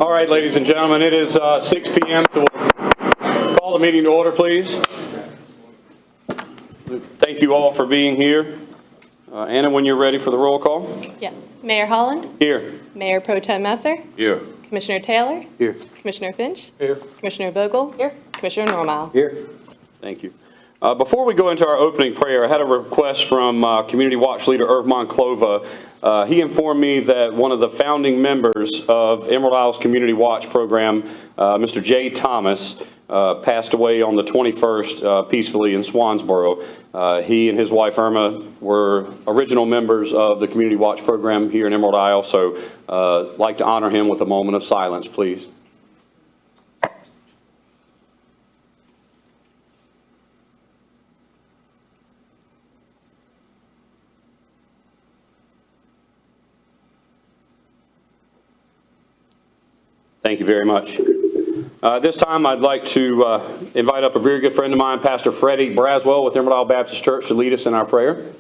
All right, ladies and gentlemen, it is 6 p.m. So we'll call the meeting to order, please. Thank you all for being here. Anna, when you're ready for the roll call. Yes. Mayor Holland? Here. Mayor Pro Tem Messer? Here. Commissioner Taylor? Here. Commissioner Finch? Here. Commissioner Vogel? Here. Commissioner Normile? Here. Thank you. Before we go into our opening prayer, I had a request from Community Watch Leader Irv Monclova. He informed me that one of the founding members of Emerald Isles Community Watch program, Mr. Jay Thomas, passed away on the 21st peacefully in Swansboro. He and his wife Irma were original members of the Community Watch program here in Emerald Isle, so I'd like to honor him with a moment of silence, please. Thank you very much. This time I'd like to invite up a very good friend of mine, Pastor Freddie Braswell with Emerald Isle Baptist Church, to lead us in our prayer.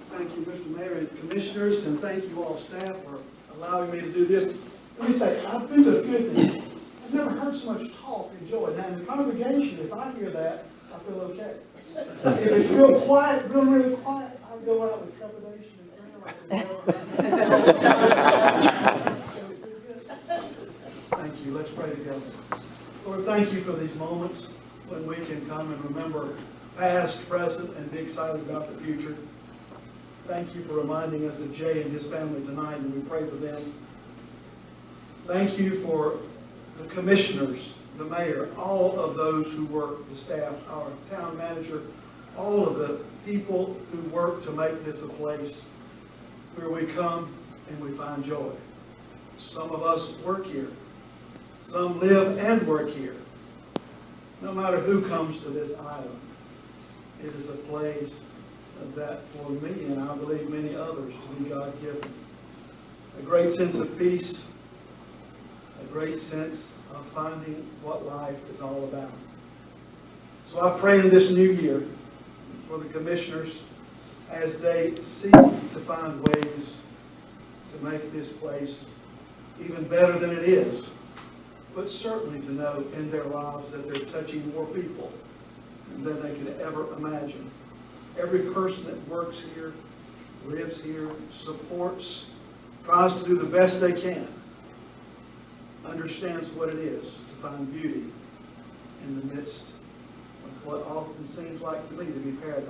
Thank you, Mr. Mayor and Commissioners, and thank you all staff for allowing me to do this. Let me say, I've been to a few things. I've never heard so much talk and joy. Now in the congregation, if I hear that, I feel okay. If it's real quiet, really quiet, I go out with trepidation and fear. Thank you. Let's pray together. Lord, thank you for these moments when we can come and remember past, present, and be excited about the future. Thank you for reminding us of Jay and his family tonight, and we pray for them. Thank you for the commissioners, the mayor, all of those who work, the staff, our town manager, all of the people who work to make this a place where we come and we find joy. Some of us work here. Some live and work here. No matter who comes to this island, it is a place that for me, and I believe many others, to be God-given. A great sense of peace, a great sense of finding what life is all about. So I pray in this new year for the commissioners as they seek to find ways to make this place even better than it is, but certainly to know in their lives that they're touching more people than they could ever imagine. Every person that works here, lives here, supports, tries to do the best they can, understands what it is to find beauty in the midst of what often seems like to me to be paradise.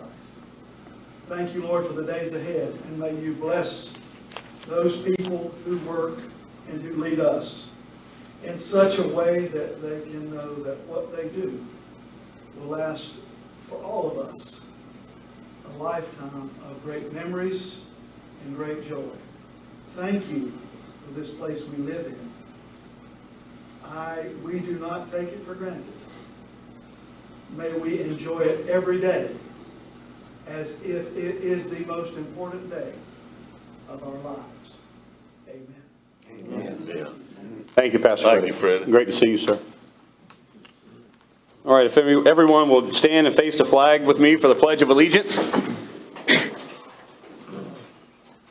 Thank you, Lord, for the days ahead, and may you bless those people who work and who lead us in such a way that they can know that what they do will last for all of us a lifetime of great memories and great joy. Thank you for this place we live in. We do not take it for granted. May we enjoy it every day as if it is the most important day of our lives. Amen. Amen. Thank you, Pastor Freddie. Thank you, Freddie. Great to see you, sir. All right, if everyone will stand and face the flag with me for the Pledge of Allegiance.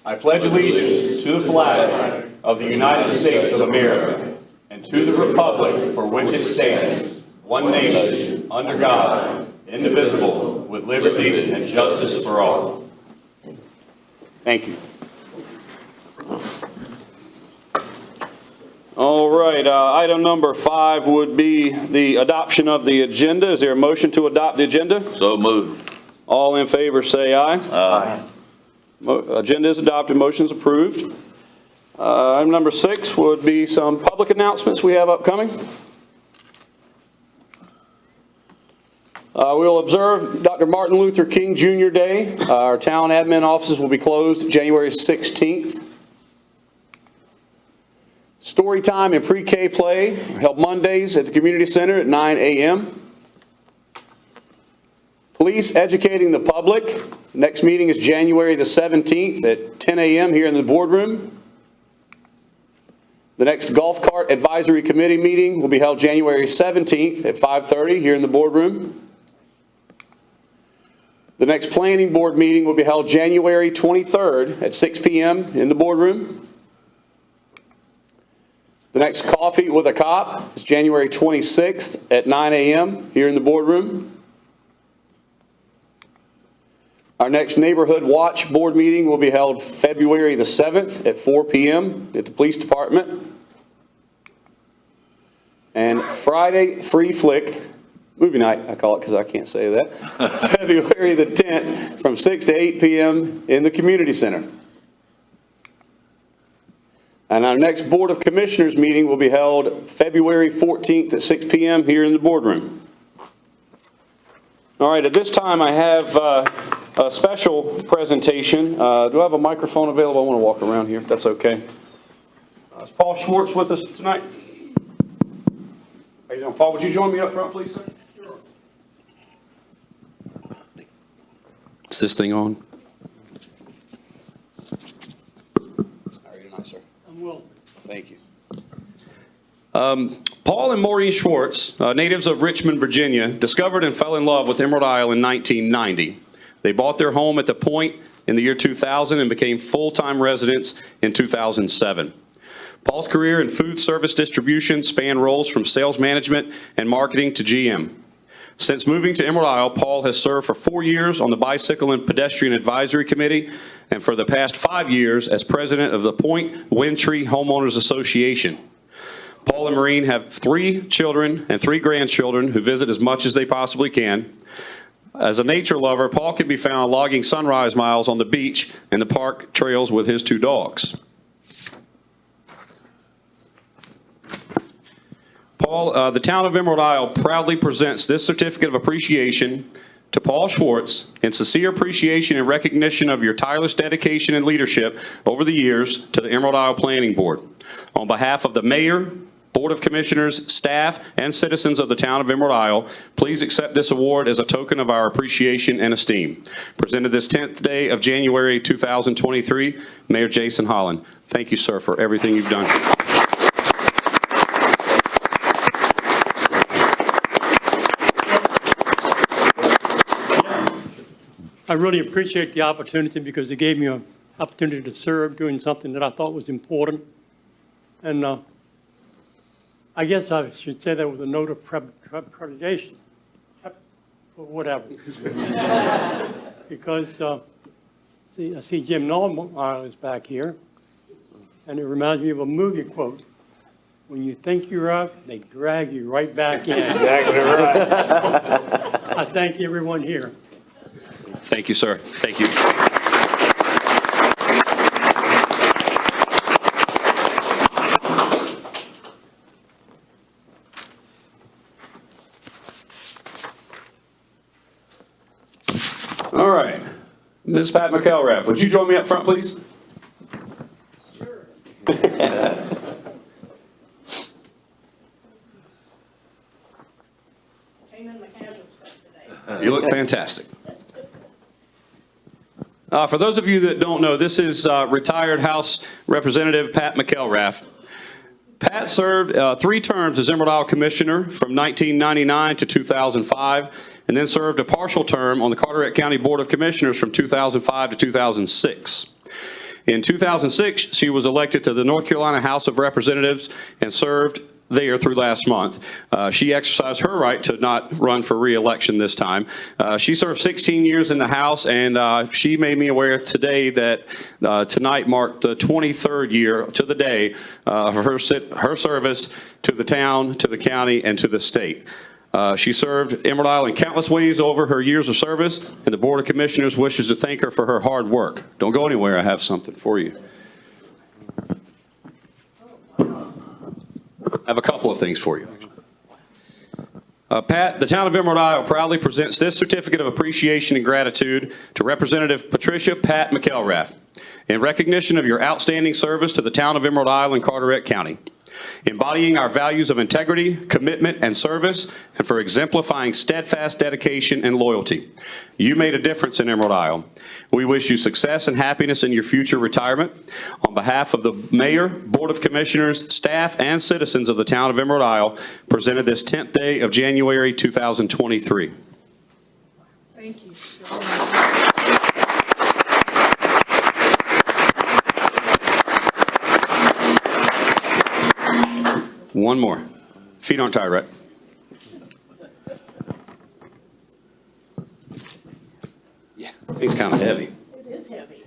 I pledge allegiance to the flag of the United States of America and to the republic for which it stands, one nation, under God, indivisible, with liberty and justice for all. Thank you. All right, item number 5 would be the adoption of the agenda. Is there a motion to adopt the agenda? So moved. All in favor say aye. Aye. Agenda is adopted, motion is approved. Item number 6 would be some public announcements we have upcoming. We'll observe Dr. Martin Luther King Jr. Day. Our town admin offices will be closed January 16th. Story time and pre-K play held Mondays at the community center at 9 a.m. Police educating the public. Next meeting is January the 17th at 10 a.m. here in the boardroom. The next golf cart advisory committee meeting will be held January 17th at 5:30 here in the boardroom. The next planning board meeting will be held January 23rd at 6 p.m. in the boardroom. The next Coffee with a Cop is January 26th at 9 a.m. here in the boardroom. Our next Neighborhood Watch Board meeting will be held February the 7th at 4 p.m. at the Police Department. And Friday Free Flick, movie night, I call it because I can't say that, February the 10th from 6 to 8 p.m. in the Community Center. And our next Board of Commissioners meeting will be held February 14th at 6 p.m. here in the boardroom. All right, at this time I have a special presentation. Do I have a microphone available? I want to walk around here, if that's okay. Is Paul Schwartz with us tonight? How you doing? Paul, would you join me up front, please, sir? Sure. Is this thing on? How are you tonight, sir? I'm well. Thank you. Paul and Maureen Schwartz, natives of Richmond, Virginia, discovered and fell in love with Emerald Isle in 1990. They bought their home at the Point in the year 2000 and became full-time residents in 2007. Paul's career in food service distribution spanned roles from sales management and marketing to GM. Since moving to Emerald Isle, Paul has served for 4 years on the Bicycle and Pedestrian Advisory Committee and for the past 5 years as president of the Point Windtree Homeowners Association. Paul and Maureen have 3 children and 3 grandchildren who visit as much as they possibly can. As a nature lover, Paul can be found logging sunrise miles on the beach and the park trails with his 2 dogs. Paul, the town of Emerald Isle proudly presents this certificate of appreciation to Paul Schwartz in sincere appreciation and recognition of your tireless dedication and leadership over the years to the Emerald Isle Planning Board. On behalf of the mayor, Board of Commissioners, staff, and citizens of the town of Emerald Isle, please accept this award as a token of our appreciation and esteem. Presented this 10th day of January 2023, Mayor Jason Holland. Thank you, sir, for everything you've done. I really appreciate the opportunity because it gave me an opportunity to serve doing something that I thought was important. And I guess I should say that with a note of trepidation, or whatever. Because I see Jim Normal is back here, and it reminds me of a movie quote. When you think you're out, they drag you right back in. Exactly right. I thank everyone here. Thank you, sir. Thank you. All right. Ms. Pat McElrath, would you join me up front, please? Sure. Came in my casual stuff today. You look fantastic. For those of you that don't know, this is retired House Representative Pat McElrath. Pat served 3 terms as Emerald Isle Commissioner from 1999 to 2005, and then served a partial term on the Carteret County Board of Commissioners from 2005 to 2006. In 2006, she was elected to the North Carolina House of Representatives and served there through last month. She exercised her right to not run for re-election this time. She served 16 years in the House, and she made me aware today that tonight marked the 23rd year to the day of her service to the town, to the county, and to the state. She served Emerald Isle in countless ways over her years of service, and the Board of Commissioners wishes to thank her for her hard work. Don't go anywhere, I have something for you. I have a couple of things for you. Pat, the town of Emerald Isle proudly presents this certificate of appreciation and gratitude to Representative Patricia Pat McElrath in recognition of your outstanding service to the town of Emerald Isle and Carteret County, embodying our values of integrity, commitment, and service, and for exemplifying steadfast dedication and loyalty. You made a difference in Emerald Isle. We wish you success and happiness in your future retirement. On behalf of the Mayor, Board of Commissioners, staff, and citizens of the town of Emerald Isle, presented this 10th day of January 2023. Thank you. One more. Feet aren't tired, right? Yeah, he's kind of heavy. It is heavy.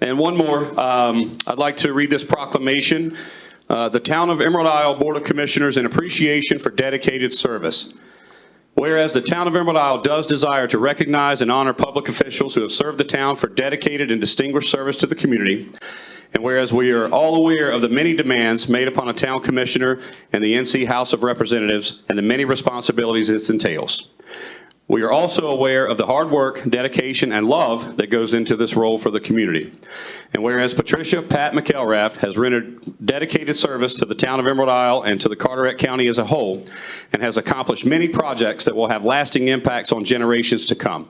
And one more, I'd like to read this proclamation. The Town of Emerald Isle Board of Commissioners in appreciation for dedicated service. Whereas the Town of Emerald Isle does desire to recognize and honor public officials who have served the town for dedicated and distinguished service to the community. And whereas we are all aware of the many demands made upon a town commissioner and the NC House of Representatives and the many responsibilities this entails. We are also aware of the hard work, dedication, and love that goes into this role for the community. And whereas Patricia Pat McElrath has rendered dedicated service to the town of Emerald Isle and to the Carteret County as a whole, and has accomplished many projects that will have lasting impacts on generations to come.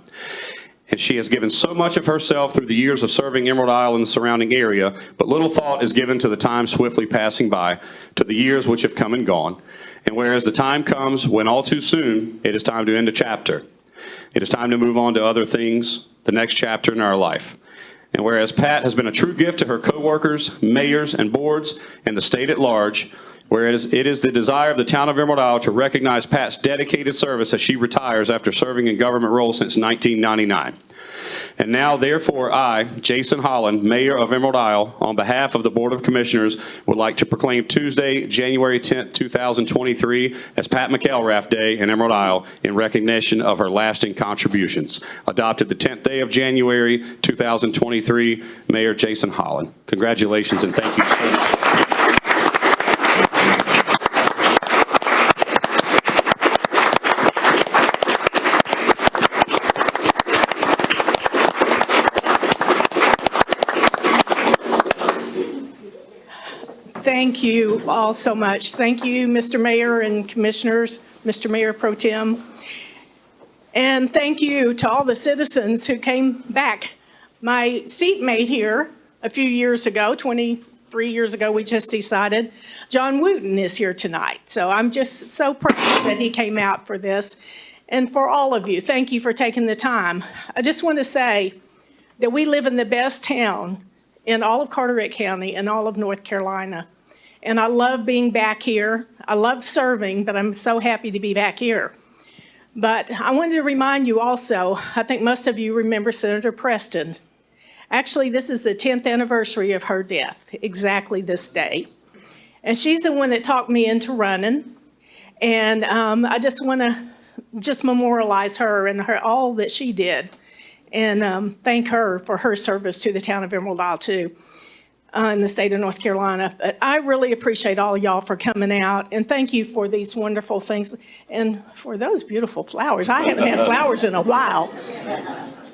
And she has given so much of herself through the years of serving Emerald Isle and the surrounding area, but little thought is given to the time swiftly passing by, to the years which have come and gone. And whereas the time comes when all too soon it is time to end a chapter, it is time to move on to other things, the next chapter in our life. And whereas Pat has been a true gift to her coworkers, mayors, and boards, and the state at large, whereas it is the desire of the town of Emerald Isle to recognize Pat's dedicated service as she retires after serving in government roles since 1999. And now, therefore, I, Jason Holland, Mayor of Emerald Isle, on behalf of the Board of Commissioners, would like to proclaim Tuesday, January 10th, 2023, as Pat McElrath Day in Emerald Isle in recognition of her lasting contributions. Adopted the 10th day of January, 2023, Mayor Jason Holland. Congratulations and thank you so much. Thank you all so much. Thank you, Mr. Mayor and Commissioners, Mr. Mayor Pro Tem. And thank you to all the citizens who came back. My seatmate here a few years ago, 23 years ago, we just decided, John Wooten is here tonight. So I'm just so proud that he came out for this. And for all of you, thank you for taking the time. I just want to say that we live in the best town in all of Carteret County and all of North Carolina. And I love being back here. I love serving, but I'm so happy to be back here. But I wanted to remind you also, I think most of you remember Senator Preston. Actually, this is the 10th anniversary of her death, exactly this day. And she's the one that talked me into running. And I just want to memorialize her and all that she did. And thank her for her service to the town of Emerald Isle too, in the state of North Carolina. But I really appreciate all y'all for coming out, and thank you for these wonderful things and for those beautiful flowers. I haven't had flowers in a while,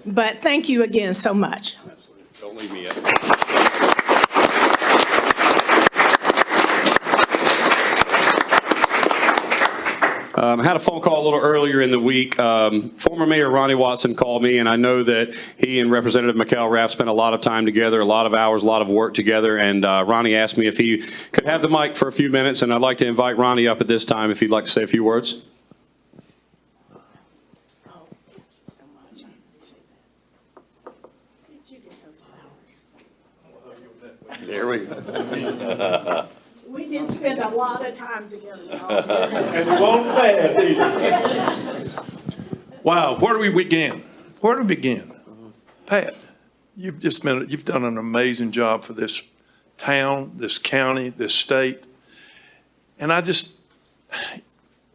but thank you again so much. Don't leave me yet. I had a phone call a little earlier in the week. Former Mayor Ronnie Watson called me, and I know that he and Representative McElrath spent a lot of time together, a lot of hours, a lot of work together, and Ronnie asked me if he could have the mic for a few minutes, and I'd like to invite Ronnie up at this time if he'd like to say a few words. Oh, thank you so much. I appreciate that. Did you get those flowers? There we go. We did spend a lot of time together, y'all. And it won't bad either. Wow, where do we begin? Where do we begin? Pat, you've done an amazing job for this town, this county, this state. And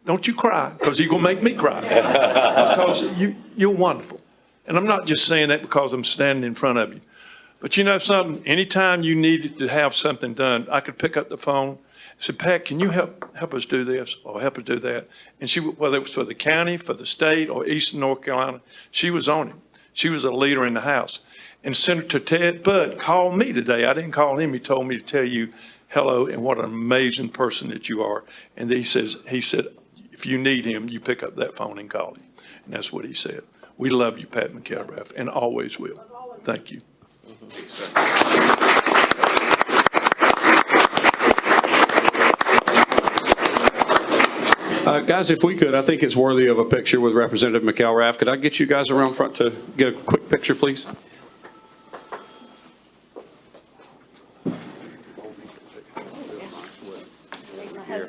don't you cry, because you're going to make me cry. Because you're wonderful. And I'm not just saying that because I'm standing in front of you. But you know something, anytime you needed to have something done, I could pick up the phone and say, Pat, can you help us do this or help us do that? And she, whether it was for the county, for the state, or Eastern North Carolina, she was on it. She was a leader in the House. And Senator Ted Budd called me today. I didn't call him. He told me to tell you hello and what an amazing person that you are. And he said, if you need him, you pick up that phone and call him. And that's what he said. We love you, Pat McElrath, and always will. Thank you. Guys, if we could, I think it's worthy of a picture with Representative McElrath. Could I get you guys around front to get a quick picture, please? here.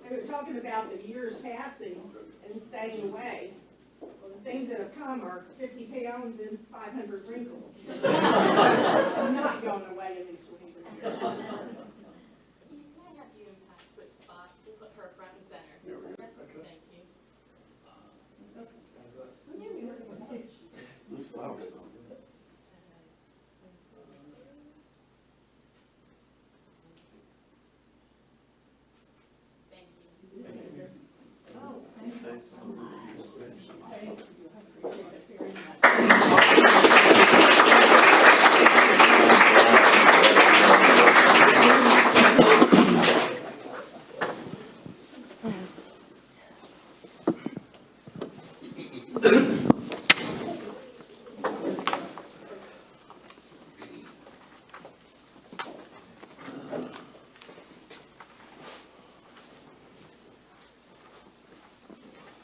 They were talking about the years passing and staying away. Well, the things that have come are 50 pounds and 500 wrinkles. I'm not going away in these 20 years. You might have to switch spots. We'll put her front and center. Thank you.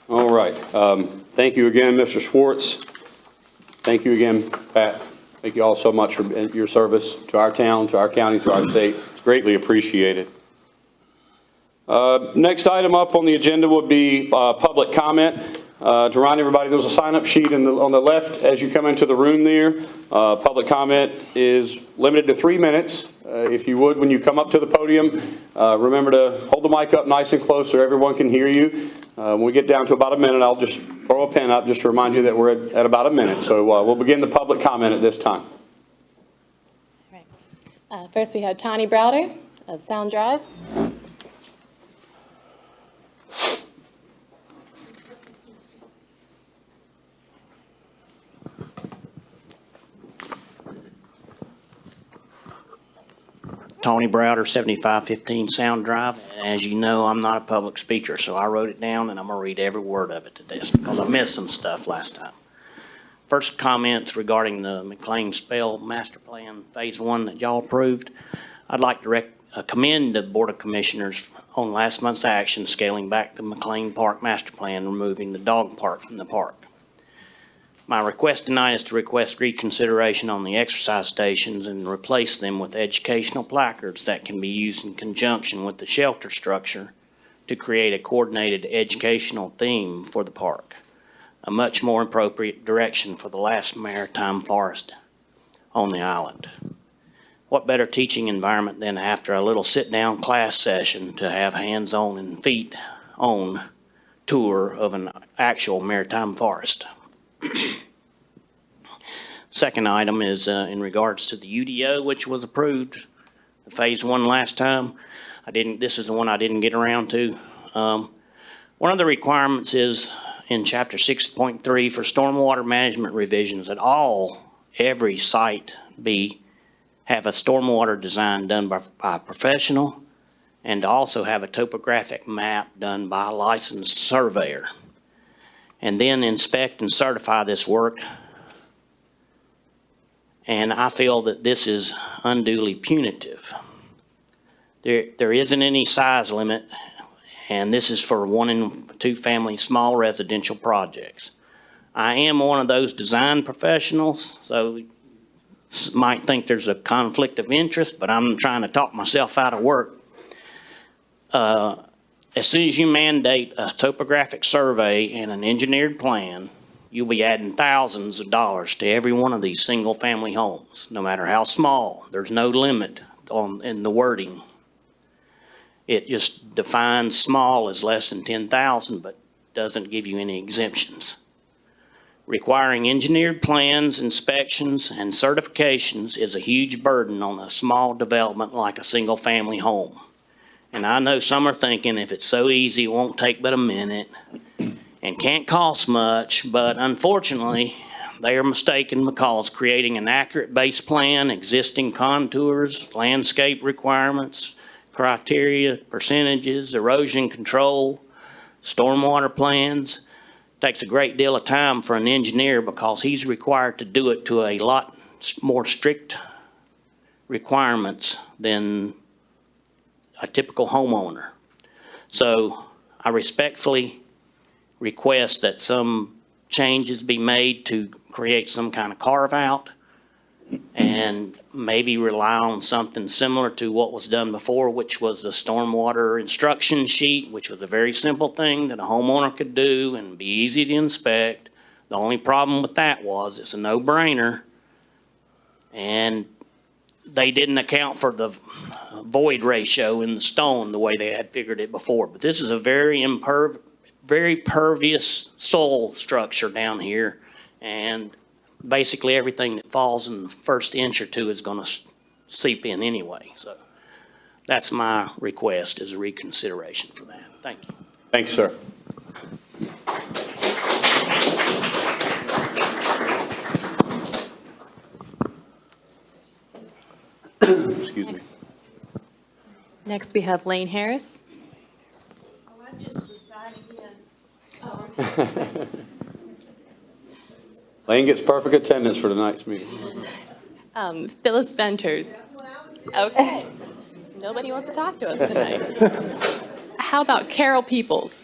All right. Thank you again, Mr. Schwartz. Thank you again, Pat. Thank you all so much for your service to our town, to our county, to our state. It's greatly appreciated. Next item up on the agenda would be public comment. To remind everybody, there's a sign-up sheet on the left as you come into the room there. Public comment is limited to 3 minutes. If you would, when you come up to the podium, remember to hold the mic up nice and close so everyone can hear you. When we get down to about a minute, I'll just throw a pen up just to remind you that we're at about a minute. So we'll begin the public comment at this time. First, we have Tony Browder of Sound Drive. Tony Browder, 7515 Sound Drive. As you know, I'm not a public speaker, so I wrote it down, and I'm going to read every word of it today because I missed some stuff last time. First comments regarding the McLean Spell Master Plan Phase 1 that y'all approved. I'd like to commend the Board of Commissioners on last month's action scaling back the McLean Park Master Plan, removing the dog park from the park. My request tonight is to request reconsideration on the exercise stations and replace them with educational placards that can be used in conjunction with the shelter structure to create a coordinated educational theme for the park. A much more appropriate direction for the last maritime forest on the island. What better teaching environment than after a little sit-down class session to have hands-on and feet-on tour of an actual maritime forest? Second item is in regards to the UDO, which was approved, the Phase 1 last time. This is the one I didn't get around to. One of the requirements is in Chapter 6.3 for stormwater management revisions that every site have a stormwater design done by a professional and to also have a topographic map done by a licensed surveyor. And then inspect and certify this work. And I feel that this is unduly punitive. There isn't any size limit, and this is for 1 and 2 family small residential projects. I am one of those design professionals, so you might think there's a conflict of interest, but I'm trying to talk myself out of work. As soon as you mandate a topographic survey and an engineered plan, you'll be adding thousands of dollars to every one of these single-family homes, no matter how small. There's no limit in the wording. It just defines small as less than 10,000, but doesn't give you any exemptions. Requiring engineered plans, inspections, and certifications is a huge burden on a small development like a single-family home. And I know some are thinking if it's so easy, it won't take but a minute and can't cost much, but unfortunately, they are mistaken because creating an accurate base plan, existing contours, landscape requirements, criteria, percentages, erosion control, stormwater plans, takes a great deal of time for an engineer because he's required to do it to a lot more strict requirements than a typical homeowner. So I respectfully request that some changes be made to create some kind of carve-out and maybe rely on something similar to what was done before, which was the stormwater instruction sheet, which was a very simple thing that a homeowner could do and be easy to inspect. The only problem with that was it's a no-brainer, and they didn't account for the void ratio in the stone the way they had figured it before. But this is a very very pervious soil structure down here, and basically everything that falls in the first inch or two is going to seep in anyway. So that's my request, is a reconsideration for that. Thank you. Thanks, sir. Excuse me. Next, we have Lane Harris. Oh, I just resigned again. Lane gets perfect attendance for tonight's meeting. Phyllis Venters. Okay. Nobody wants to talk to us tonight. How about Carol Peoples?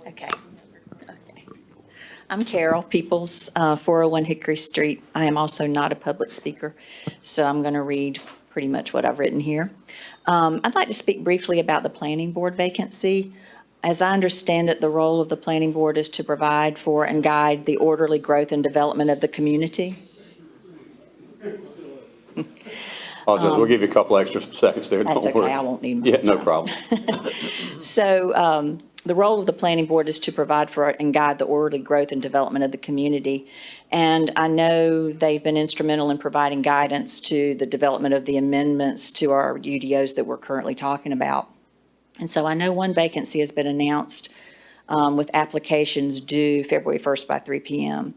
Okay. I'm Carol Peoples, 401 Hickory Street. I am also not a public speaker, so I'm going to read pretty much what I've written here. I'd like to speak briefly about the planning board vacancy. As I understand it, the role of the planning board is to provide for and guide the orderly growth and development of the community. Apologize, we'll give you a couple extra seconds there. That's Don't worry. okay, I won't need more Yeah, no time. problem. So the role of the planning board is to provide for and guide the orderly growth and development of the community. And I know they've been instrumental in providing guidance to the development of the amendments to our UDOs that we're currently talking about. And so I know one vacancy has been announced with applications due February 1st by 3 p.m.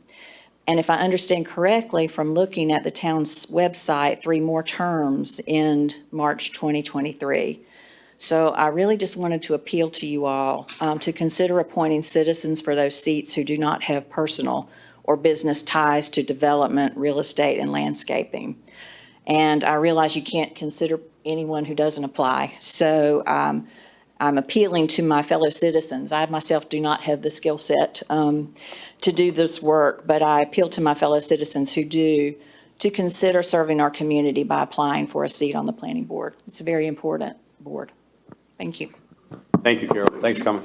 And if I understand correctly from looking at the town's website, 3 more terms end March 2023. So I really just wanted to appeal to you all to consider appointing citizens for those seats who do not have personal or business ties to development, real estate, and landscaping. And I realize you can't consider anyone who doesn't apply. So I'm appealing to my fellow citizens. I myself do not have the skill set to do this work, but I appeal to my fellow citizens who do to consider serving our community by applying for a seat on the planning board. It's a very important board. Thank you. Thank you, Carol. Thanks for coming.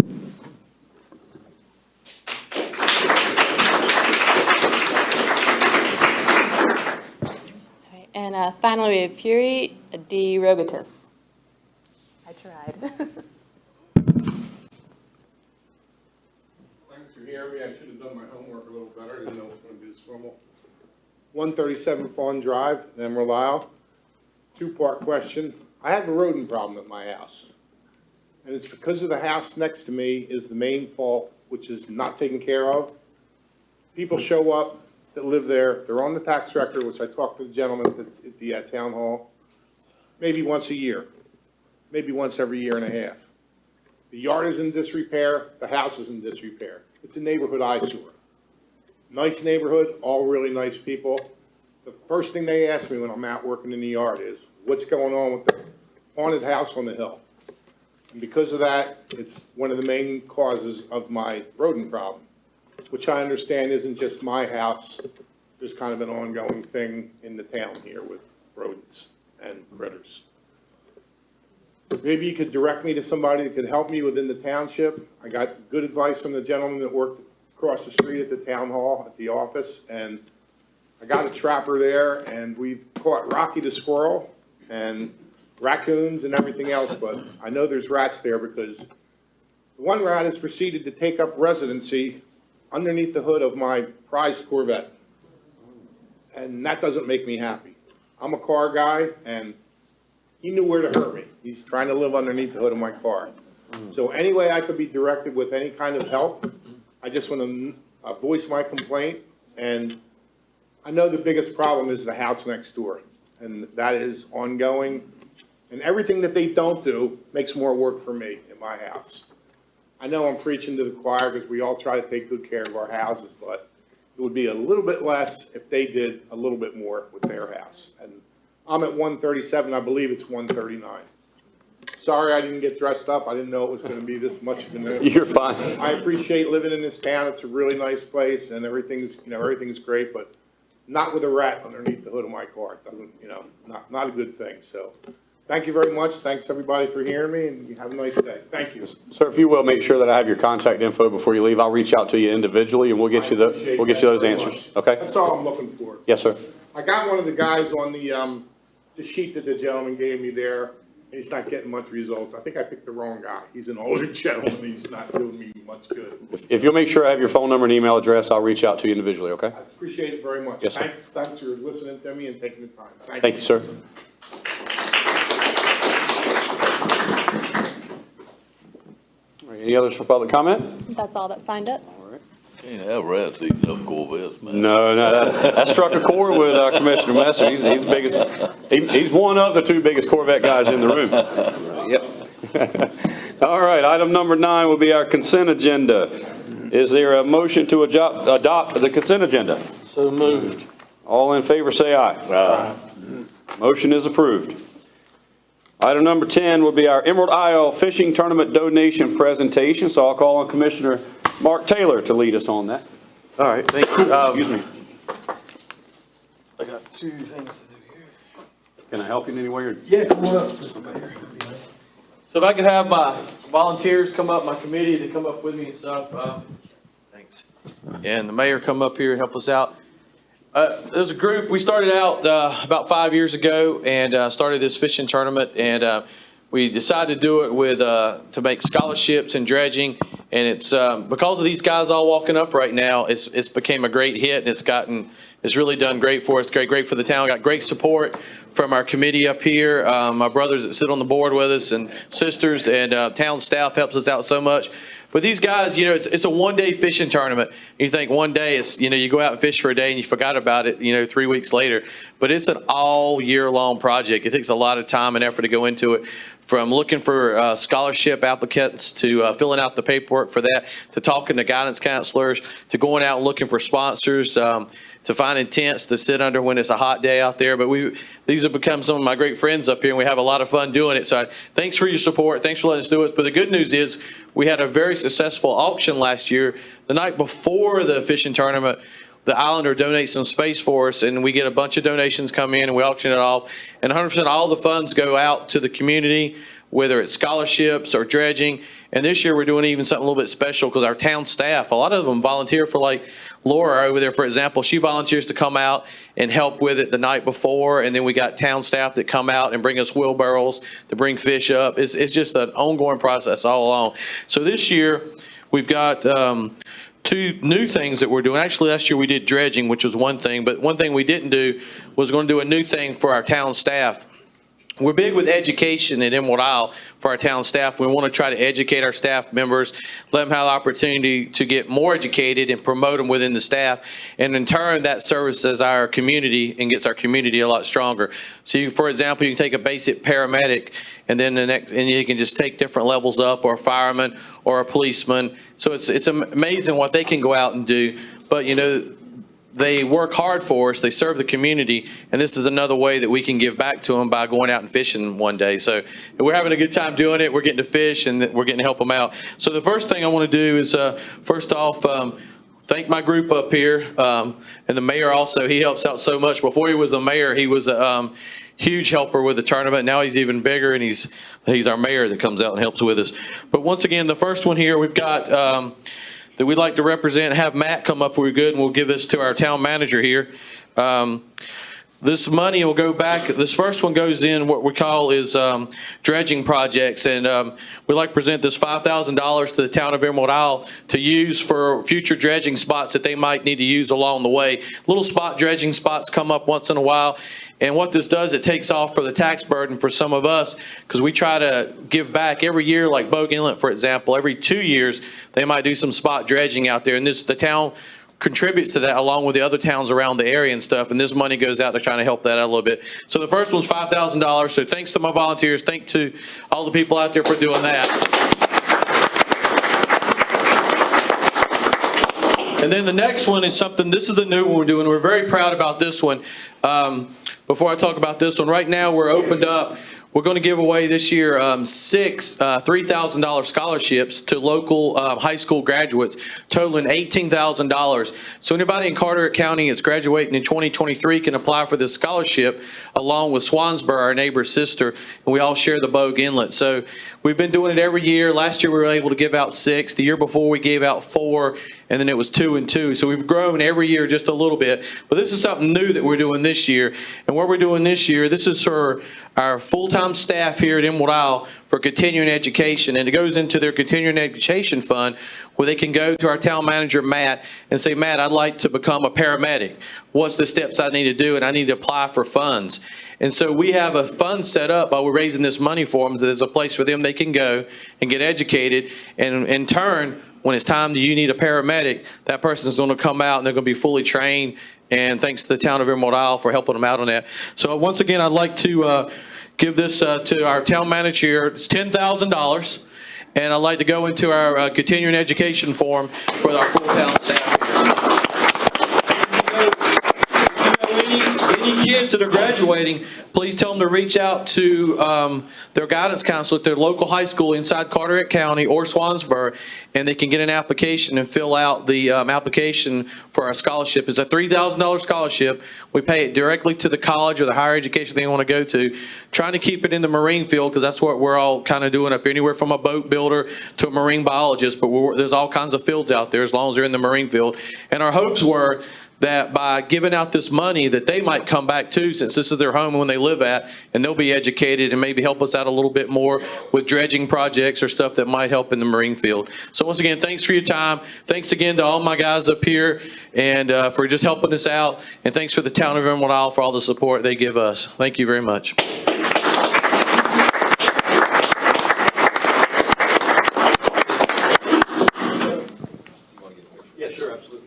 All right, and finally, we have Fury D. Rogatis. I tried. Thanks for hearing me. I should have done my homework a little better. I didn't know it was going to be this formal. 137 Fawn Drive, in Emerald Isle. Two-part question. I have a rodent problem at my house. And it's because of the house next to me is the main fault, which is not taken care of. People show up that live there. They're on the tax record, which I talked to the gentleman at the town hall, maybe once a year, maybe once every year and a half. The yard is in disrepair, the house is in disrepair. It's a neighborhood eyesore. Nice neighborhood, all really nice people. The first thing they ask me when I'm out working in the yard is, what's going on with the haunted house on the hill? And because of that, it's one of the main causes of my rodent problem, which I understand isn't just my house. There's kind of an ongoing thing in the town here with rodents and critters. Maybe you could direct me to somebody that could help me within the township. I got good advice from the gentleman that worked across the street at the town hall, at the office, and I got a trapper there, and we've caught Rocky the squirrel and raccoons and everything else, but I know there's rats there because the one rat has proceeded to take up residency underneath the hood of my prized Corvette. And that doesn't make me happy. I'm a car guy, and he knew where to hurt me. He's trying to live underneath the hood of my car. So any way I could be directed with any kind of help, I just want to voice my complaint. And I know the biggest problem is the house next door, and that is ongoing. And everything that they don't do makes more work for me in my house. I know I'm preaching to the choir because we all try to take good care of our houses, but it would be a little bit less if they did a little bit more with their house. And I'm at 137, I believe it's 139. Sorry I didn't get dressed up, I didn't know it was gonna be this much of a. You're fine. I appreciate living in this town, it's a really nice place, and everything's, everything's great, but not with a rat underneath the hood of my car, it doesn't, not a good thing, so. Thank you very much, thanks everybody for hearing me, and you have a nice day, thank you. Sir, if you will, make sure that I have your contact info before you leave. I'll reach out to you individually, and we'll get you I appreciate those that very answers, much. okay? That's all I'm looking for. Yes, sir. I got one of the guys on the sheet that the gentleman gave me there, and he's not getting much results. I think I picked the wrong guy. He's an older gentleman, he's not doing me much good. If you'll make sure I have your phone number and email address, I'll reach out to you individually, okay? I appreciate it very much. Yes, sir. Thanks for listening to me and taking the time. Thank you, sir. All right, any others for public comment? That's all that signed up? Can't have rats eating up Corvettes, man. No, that struck a chord with Commissioner Messer. He's the biggest, he's one of the two biggest Corvette guys in the room. Yep. All right, item number 9 will be our consent agenda. Is there a motion to adopt the consent agenda? So moved. All in favor, say aye. Aye. Motion is approved. Item number 10 will be our Emerald Isle Fishing Tournament donation presentation, so I'll call on Commissioner Mark Taylor to lead us on that. All right, thank you. Excuse me. I got 2 things to do here. Can I help you in any way? Or? Yeah, come on up. So if I could have my volunteers come up, my committee to come up with me and stuff. Thanks. And the mayor come up here and help us out. There's a group, we started out about 5 years ago and started this fishing tournament, and we decided to do it with to make scholarships and dredging, and it's because of these guys all walking up right now, it's became a great hit, and it's really done great for us, great for the town. Got great support from our committee up here, my brothers that sit on the board with us and sisters, and town staff helps us out so much. But these guys, it's a one-day fishing tournament. You think one day is, you go out and fish for a day and you forgot about it, 3 weeks later. But it's an all-year-long project. It takes a lot of time and effort to go into it, from looking for scholarship applicants to filling out the paperwork for that, to talking to guidance counselors, to going out and looking for sponsors, to finding tents to sit under when it's a hot day out there. But these have become some of my great friends up here, and we have a lot of fun doing it. So thanks for your support. Thanks for letting us do it. But the good news is we had a very successful auction last year. The night before the fishing tournament, the Islander donates some space for us, and we get a bunch of donations come in, and we auction it off. And 100% all the funds go out to the community, whether it's scholarships or dredging. And this year we're doing even something a little bit special because our town staff, a lot of them volunteer for, like Laura over there, for example, she volunteers to come out and help with it the night before. And then we got town staff that come out and bring us wheelbarrows to bring fish up. It's just an ongoing process all along. So this year we've got 2 new things that we're doing. Actually, last year we did dredging, which was one thing, but one thing we didn't do was going to do a new thing for our town staff. We're big with education at Emerald Isle for our town staff. We want to try to educate our staff members, let them have the opportunity to get more educated and promote them within the staff. And in turn, that services our community and gets our community a lot stronger. So you, for example, you can take a basic paramedic and then you can just take different levels up, or a fireman or a policeman. So it's amazing what they can go out and do. But they work hard for us, they serve the community, and this is another way that we can give back to them by going out and fishing one day. So we're having a good time doing it. We're getting to fish, and we're getting to help them out. So the first thing I want to do is, first off, thank my group up here, and the mayor also. He helps out so much. Before he was the mayor, he was a huge helper with the tournament. Now he's even bigger, and he's our mayor that comes out and helps with us. But once again, the first one here, we've got that we'd like to represent, have Matt come up, we're good, and we'll give this to our town manager here. This money will go back, this first one goes in what we call is dredging projects, and we'd like to present this $5,000 to the town of Emerald Isle to use for future dredging spots that they might need to use along the way. Little spot dredging spots come up once in a while, and what this does, it takes off for the tax burden for some of us, because we try to give back every year, like Bogue Inlet, for example, every 2 years, they might do some spot dredging out there, and the town contributes to that along with the other towns around the area and stuff, and this money goes out to trying to help that out a little bit. So the first one's $5,000, so thanks to my volunteers, thanks to all the people out there for doing that. And then the next one is something, this is the new one we're doing, we're very proud about this one. before I talk about this one, right now we're opened up. We're going to give away this year six $3,000 scholarships to local high school graduates, totaling $18,000. So anybody in Carteret County that's graduating in 2023 can apply for this scholarship, along with Swansboro, our neighbor sister, and we all share the Bogue Inlet. So we've been doing it every year. Last year we were able to give out 6. The year before we gave out 4, and then it was 2 and 2. So we've grown every year just a little bit. But this is something new that we're doing this year. And what we're doing this year, this is for our full-time staff here at Emerald Isle for continuing education. And it goes into their continuing education fund where they can go to our town manager, Matt, and say, Matt, I'd like to become a paramedic. What's the steps I need to do? And I need to apply for funds. And so we have a fund set up while we're raising this money for them, so there's a place for them they can go and get educated. And in turn, when it's time that you need a paramedic, that person's going to come out and they're going to be fully trained. And thanks to the town of Emerald Isle for helping them out on that. So once again, I'd like to give this to our town manager here. It's $10,000. And I'd like to go into our continuing education forum for our full town staff. Any kids that are graduating, please tell them to reach out to their guidance counselor at their local high school inside Carteret County or Swansboro, and they can get an application and fill out the application for our scholarship. It's a $3,000 scholarship. We pay it directly to the college or the higher education they want to go to, trying to keep it in the marine field because that's what we're all kind of doing up here, anywhere from a boat builder to a marine biologist, but there's all kinds of fields out there as long as they're in the marine field. And our hopes were that by giving out this money that they might come back to, since this is their home when they live at, and they'll be educated and maybe help us out a little bit more with dredging projects or stuff that might help in the marine field. So once again, thanks for your time. Thanks again to all my guys up here and for just helping us out. And thanks for the town of Emerald Isle for all the support they give us. Thank you very much. Yeah, sure, absolutely.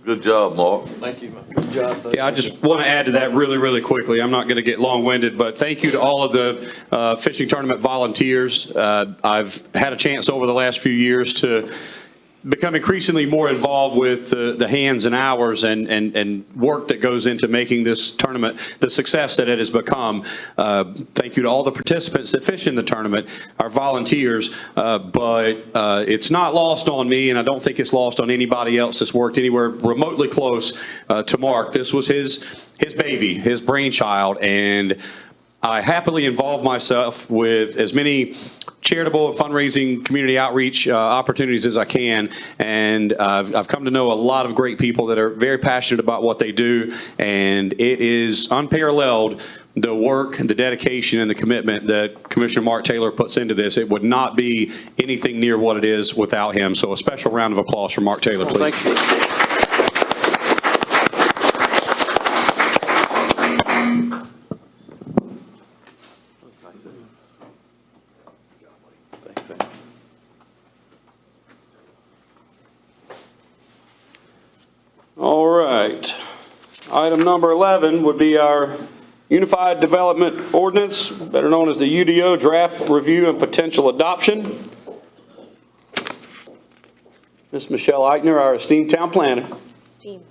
Good job, Mark. Thank you. Yeah, I just want to add to that really, really quickly. I'm not going to get long-winded, but thank you to all of the fishing tournament volunteers. I've had a chance over the last few years to become increasingly more involved with the hands and hours and work that goes into making this tournament the success that it has become. Thank you to all the participants that fish in the tournament, our volunteers, but it's not lost on me, and I don't think it's lost on anybody else that's worked anywhere remotely close to Mark. This was his baby, his brainchild, and I happily involve myself with as many charitable fundraising community outreach opportunities as I can, and I've come to know a lot of great people that are very passionate about what they do, and it is unparalleled the work, the dedication, and the commitment that Commissioner Mark Taylor puts into this. It would not be anything near what it is without him. So a special round of applause for Mark Taylor, please. Thank you. All right. Item number 11 would be our Unified Development Ordinance, better known as the UDO, draft review and potential adoption. Ms. Michelle Eichner, our esteemed town planner. Esteemed.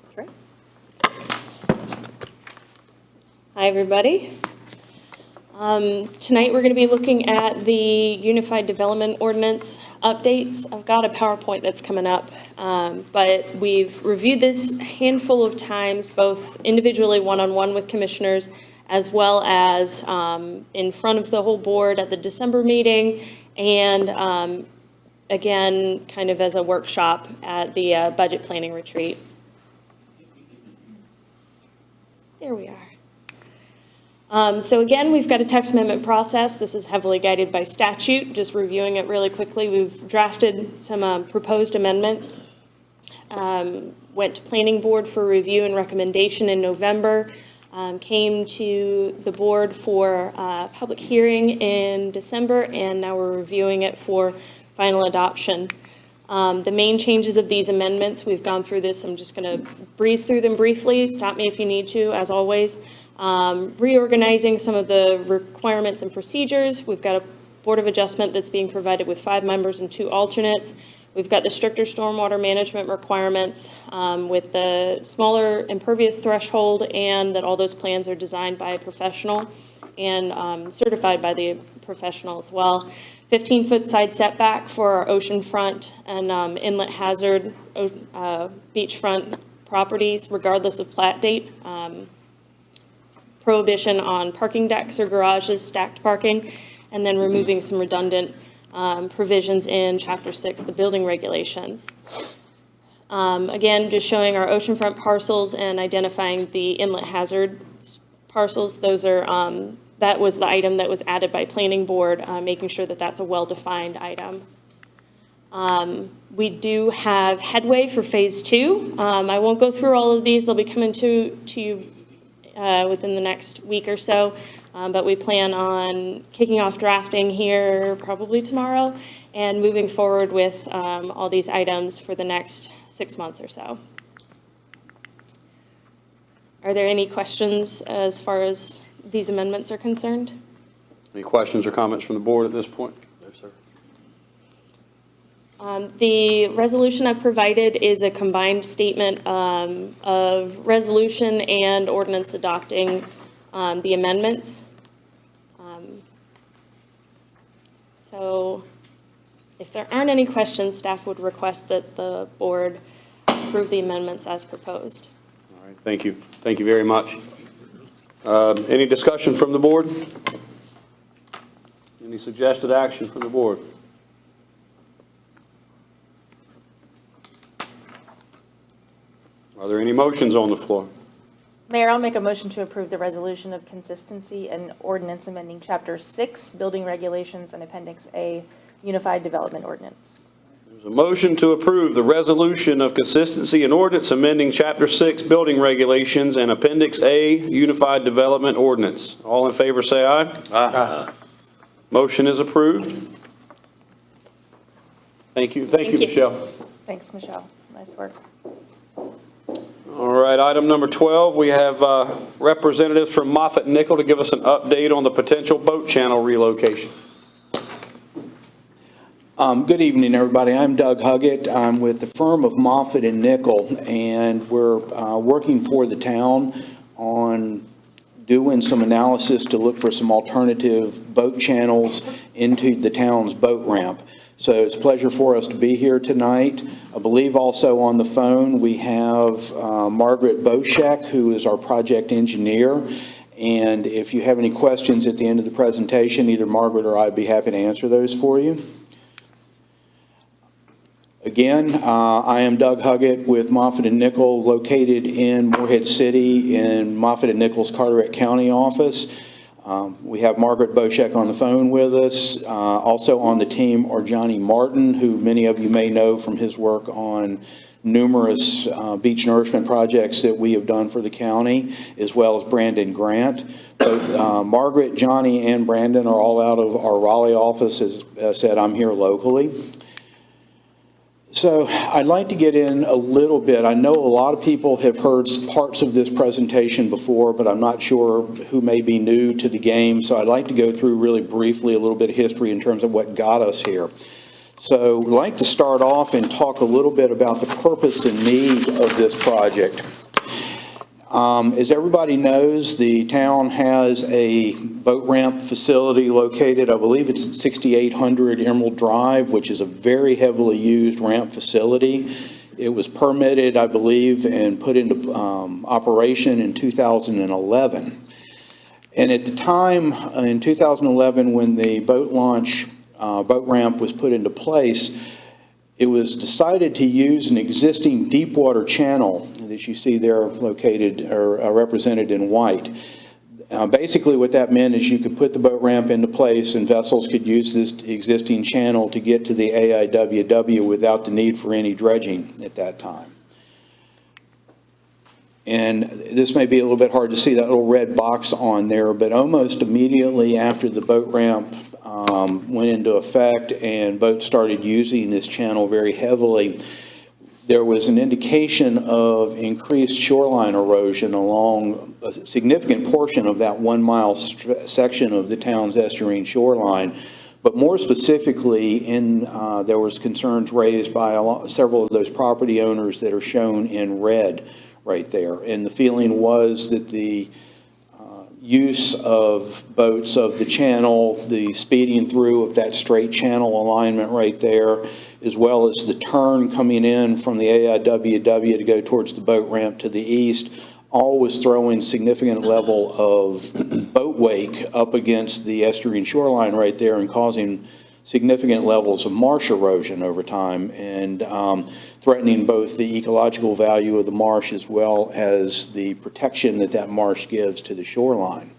That's right. Hi, everybody. Tonight, we're going to be looking at the Unified Development Ordinance updates. I've got a PowerPoint that's coming up, but we've reviewed this a handful of times, both individually, one-on-one with commissioners, as well as in front of the whole board at the December meeting, and again, kind of as a workshop at the budget planning retreat. There we are. So again, we've got a text amendment process. This is heavily guided by statute. Just reviewing it really quickly, we've drafted some proposed amendments. Went to planning board for review and recommendation in November. Came to the board for public hearing in December, and now we're reviewing it for final adoption. The main changes of these amendments, we've gone through this. I'm just going to breeze through them briefly. Stop me if you need to, as always. Reorganizing some of the requirements and procedures. We've got a board of adjustment that's being provided with 5 members and 2 alternates. We've got the stricter stormwater management requirements with the smaller impervious threshold, and that all those plans are designed by a professional and certified by the professional as well. 15-foot side setback for our oceanfront and inlet hazard beachfront properties, regardless of plat date. Prohibition on parking decks or garages, stacked parking, and then removing some redundant provisions in Chapter 6, the building regulations. Again, just showing our oceanfront parcels and identifying the inlet hazard parcels. Those are, that was the item that was added by planning board, making sure that that's a well-defined item. We do have headway for phase 2. I won't go through all of these. They'll be coming to you within the next week or so. But we plan on kicking off drafting here probably tomorrow and moving forward with all these items for the next 6 months or so. Are there any questions as far as these amendments are concerned? Any questions or comments from the board at this point? No, sir. The resolution I've provided is a combined statement of resolution and ordinance adopting the amendments. So if there aren't any questions, staff would request that the board approve the amendments as proposed. All right, thank you. Thank you very much. Any discussion from the board? Any suggested action from the board? Are there any motions on the floor? Mayor, I'll make a motion to approve the resolution of consistency and ordinance amending Chapter 6, Building Regulations, and Appendix A, Unified Development Ordinance. There's a motion to approve the resolution of consistency and ordinance amending Chapter 6 Building Regulations and Appendix A Unified Development Ordinance. All in favor say aye. Aye. Motion is approved. Thank you. Thank you, Michelle. Thanks, Michelle. Nice work. All right, item number 12, we have representatives from Moffitt Nickel to give us an update on the potential boat channel relocation. Good evening, everybody. I'm Doug Huggett. I'm with the firm of Moffitt and Nickel, and we're working for the town on doing some analysis to look for some alternative boat channels into the town's boat ramp. So it's a pleasure for us to be here tonight. I believe also on the phone we have Margaret Boschek, who is our project engineer. And if you have any questions at the end of the presentation, either Margaret or I'd be happy to answer those for you. Again, I am Doug Huggett with Moffitt and Nickel, located in Morehead City in Moffitt and Nickel's Carteret County office. We have Margaret Boschek on the phone with us. Also on the team are Johnny Martin, who many of you may know from his work on numerous beach nourishment projects that we have done for the county, as well as Brandon Grant. Both Margaret, Johnny, and Brandon are all out of our Raleigh office. As I said, I'm here locally. So I'd like to get in a little bit. I know a lot of people have heard parts of this presentation before, but I'm not sure who may be new to the game. So I'd like to go through really briefly a little bit of history in terms of what got us here. So I'd like to start off and talk a little bit about the purpose and need of this project. As everybody knows, the town has a boat ramp facility located, I believe it's at 6800 Emerald Drive, which is a very heavily used ramp facility. It was permitted, I believe, and put into operation in 2011. And at the time, in 2011, when the boat ramp was put into place, it was decided to use an existing deep water channel that you see there located or represented in white. Basically, what that meant is you could put the boat ramp into place and vessels could use this existing channel to get to the AIWW without the need for any dredging at that time. And this may be a little bit hard to see, that little red box on there, but almost immediately after the boat ramp went into effect and boats started using this channel very heavily, there was an indication of increased shoreline erosion along a significant portion of that 1 mile section of the town's estuarine shoreline. But more specifically, there was concerns raised by several of those property owners that are shown in red right there. And the feeling was that the use of boats of the channel, the speeding through of that straight channel alignment right there, as well as the turn coming in from the AIWW to go towards the boat ramp to the east, all was throwing significant level of boat wake up against the estuarine shoreline right there and causing significant levels of marsh erosion over time and threatening both the ecological value of the marsh as well as the protection that that marsh gives to the shoreline.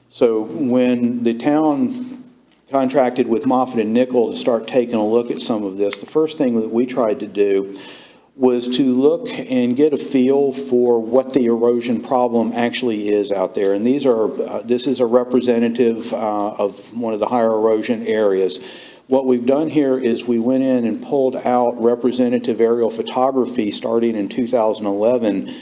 So when the town contracted with Moffitt and Nichol to start taking a look at some of this, the first thing that we tried to do was to look and get a feel for what the erosion problem actually is out there. And these are, this is a representative of one of the higher erosion areas. What we've done here is we went in and pulled out representative aerial photography starting in 2011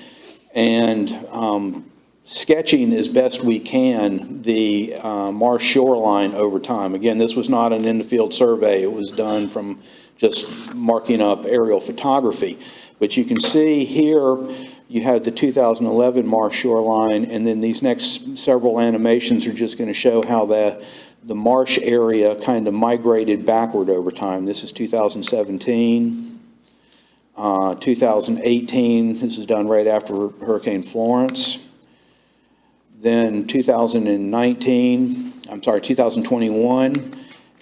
and sketching as best we can the marsh shoreline over time. Again, this was not an in-the-field survey. It was done from just marking up aerial photography. But you can see here, you have the 2011 marsh shoreline, and then these next several animations are just going to show how the marsh area kind of migrated backward over time. This is 2017, 2018, this is done right after Hurricane Florence. Then 2021,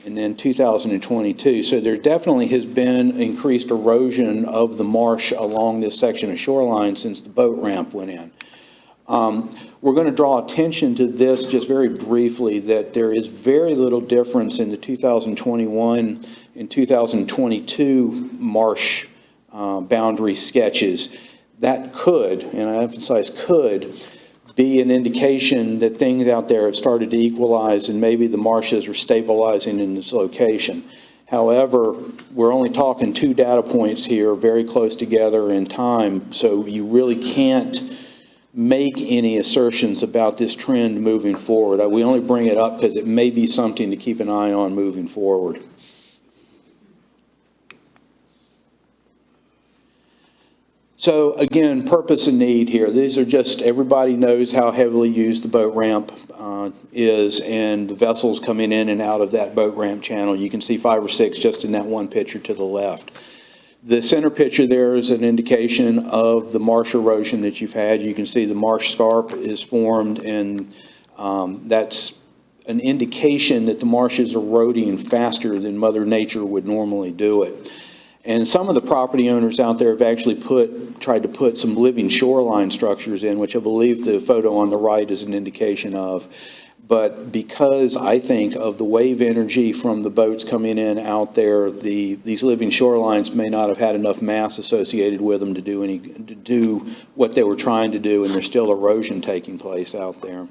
and then 2022. So there definitely has been increased erosion of the marsh along this section of shoreline since the boat ramp went in. We're going to draw attention to this just very briefly, that there is very little difference in the 2021 and 2022 marsh boundary sketches. That could, and I emphasize could, be an indication that things out there have started to equalize and maybe the marshes are stabilizing in this location. However, we're only talking 2 data points here, very close together in time, so you really can't make any assertions about this trend moving forward. We only bring it up because it may be something to keep an eye on moving forward. So again, purpose and need here. These are just, everybody knows how heavily used the boat ramp is, and the vessels coming in and out of that boat ramp channel. You can see 5 or 6 just in that one picture to the left. The center picture there is an indication of the marsh erosion that you've had. You can see the marsh scarp is formed, and that's an indication that the marsh is eroding faster than Mother Nature would normally do it. And some of the property owners out there have actually tried to put some living shoreline structures in, which I believe the photo on the right is an indication of. But because I think of the wave energy from the boats coming in out there, these living shorelines may not have had enough mass associated with them to do what they were trying to do, and there's still erosion taking place out there.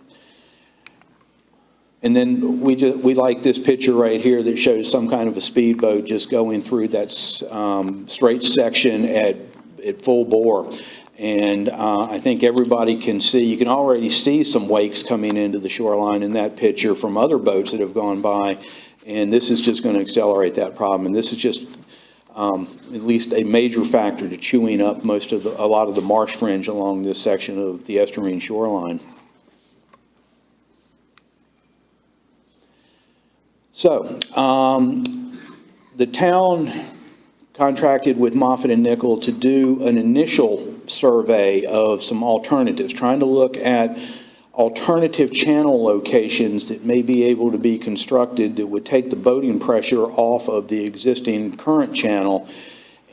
And then we like this picture right here that shows some kind of a speedboat just going through that straight section at full bore. And I think everybody can see, you can already see some wakes coming into the shoreline in that picture from other boats that have gone by. And this is just going to accelerate that problem. And this is just at least a major factor to chewing up a lot of the marsh fringe along this section of the estuarine shoreline. So, the town contracted with Moffitt and Nichol to do an initial survey of some alternatives, trying to look at alternative channel locations that may be able to be constructed that would take the boating pressure off of the existing current channel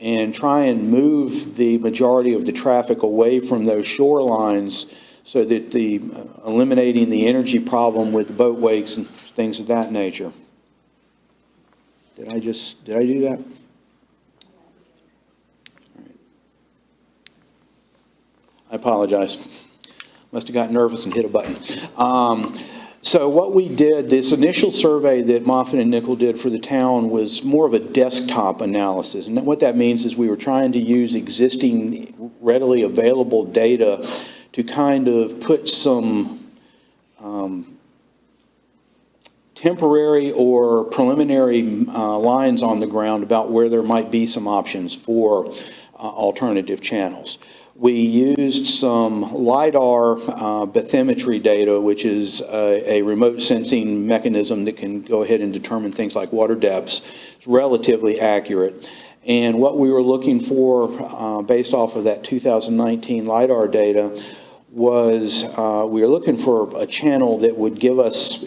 and try and move the majority of the traffic away from those shorelines so that the eliminating the energy problem with the boat wakes and things of that nature. Did I do that? All right. I apologize. Must have gotten nervous and hit a button. So what we did, this initial survey that Moffitt and Nickel did for the town was more of a desktop analysis. And what that means is we were trying to use existing readily available data to kind of put some temporary or preliminary lines on the ground about where there might be some options for alternative channels. We used some LIDAR bathymetry data, which is a remote sensing mechanism that can go ahead and determine things like water depths. It's relatively accurate. And what we were looking for, based off of that 2019 LIDAR data, was we were looking for a channel that would give us,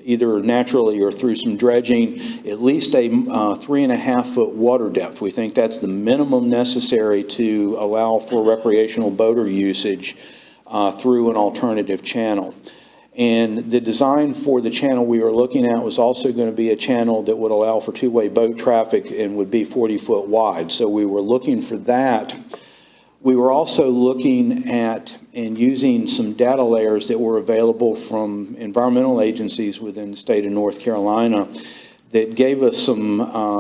either naturally or through some dredging, at least a 3.5-foot water depth. We think that's the minimum necessary to allow for recreational boater usage through an alternative channel. And the design for the channel we were looking at was also going to be a channel that would allow for two-way boat traffic and would be 40-foot wide. So we were looking for that. We were also looking at and using some data layers that were available from environmental agencies within the state of North Carolina that gave us some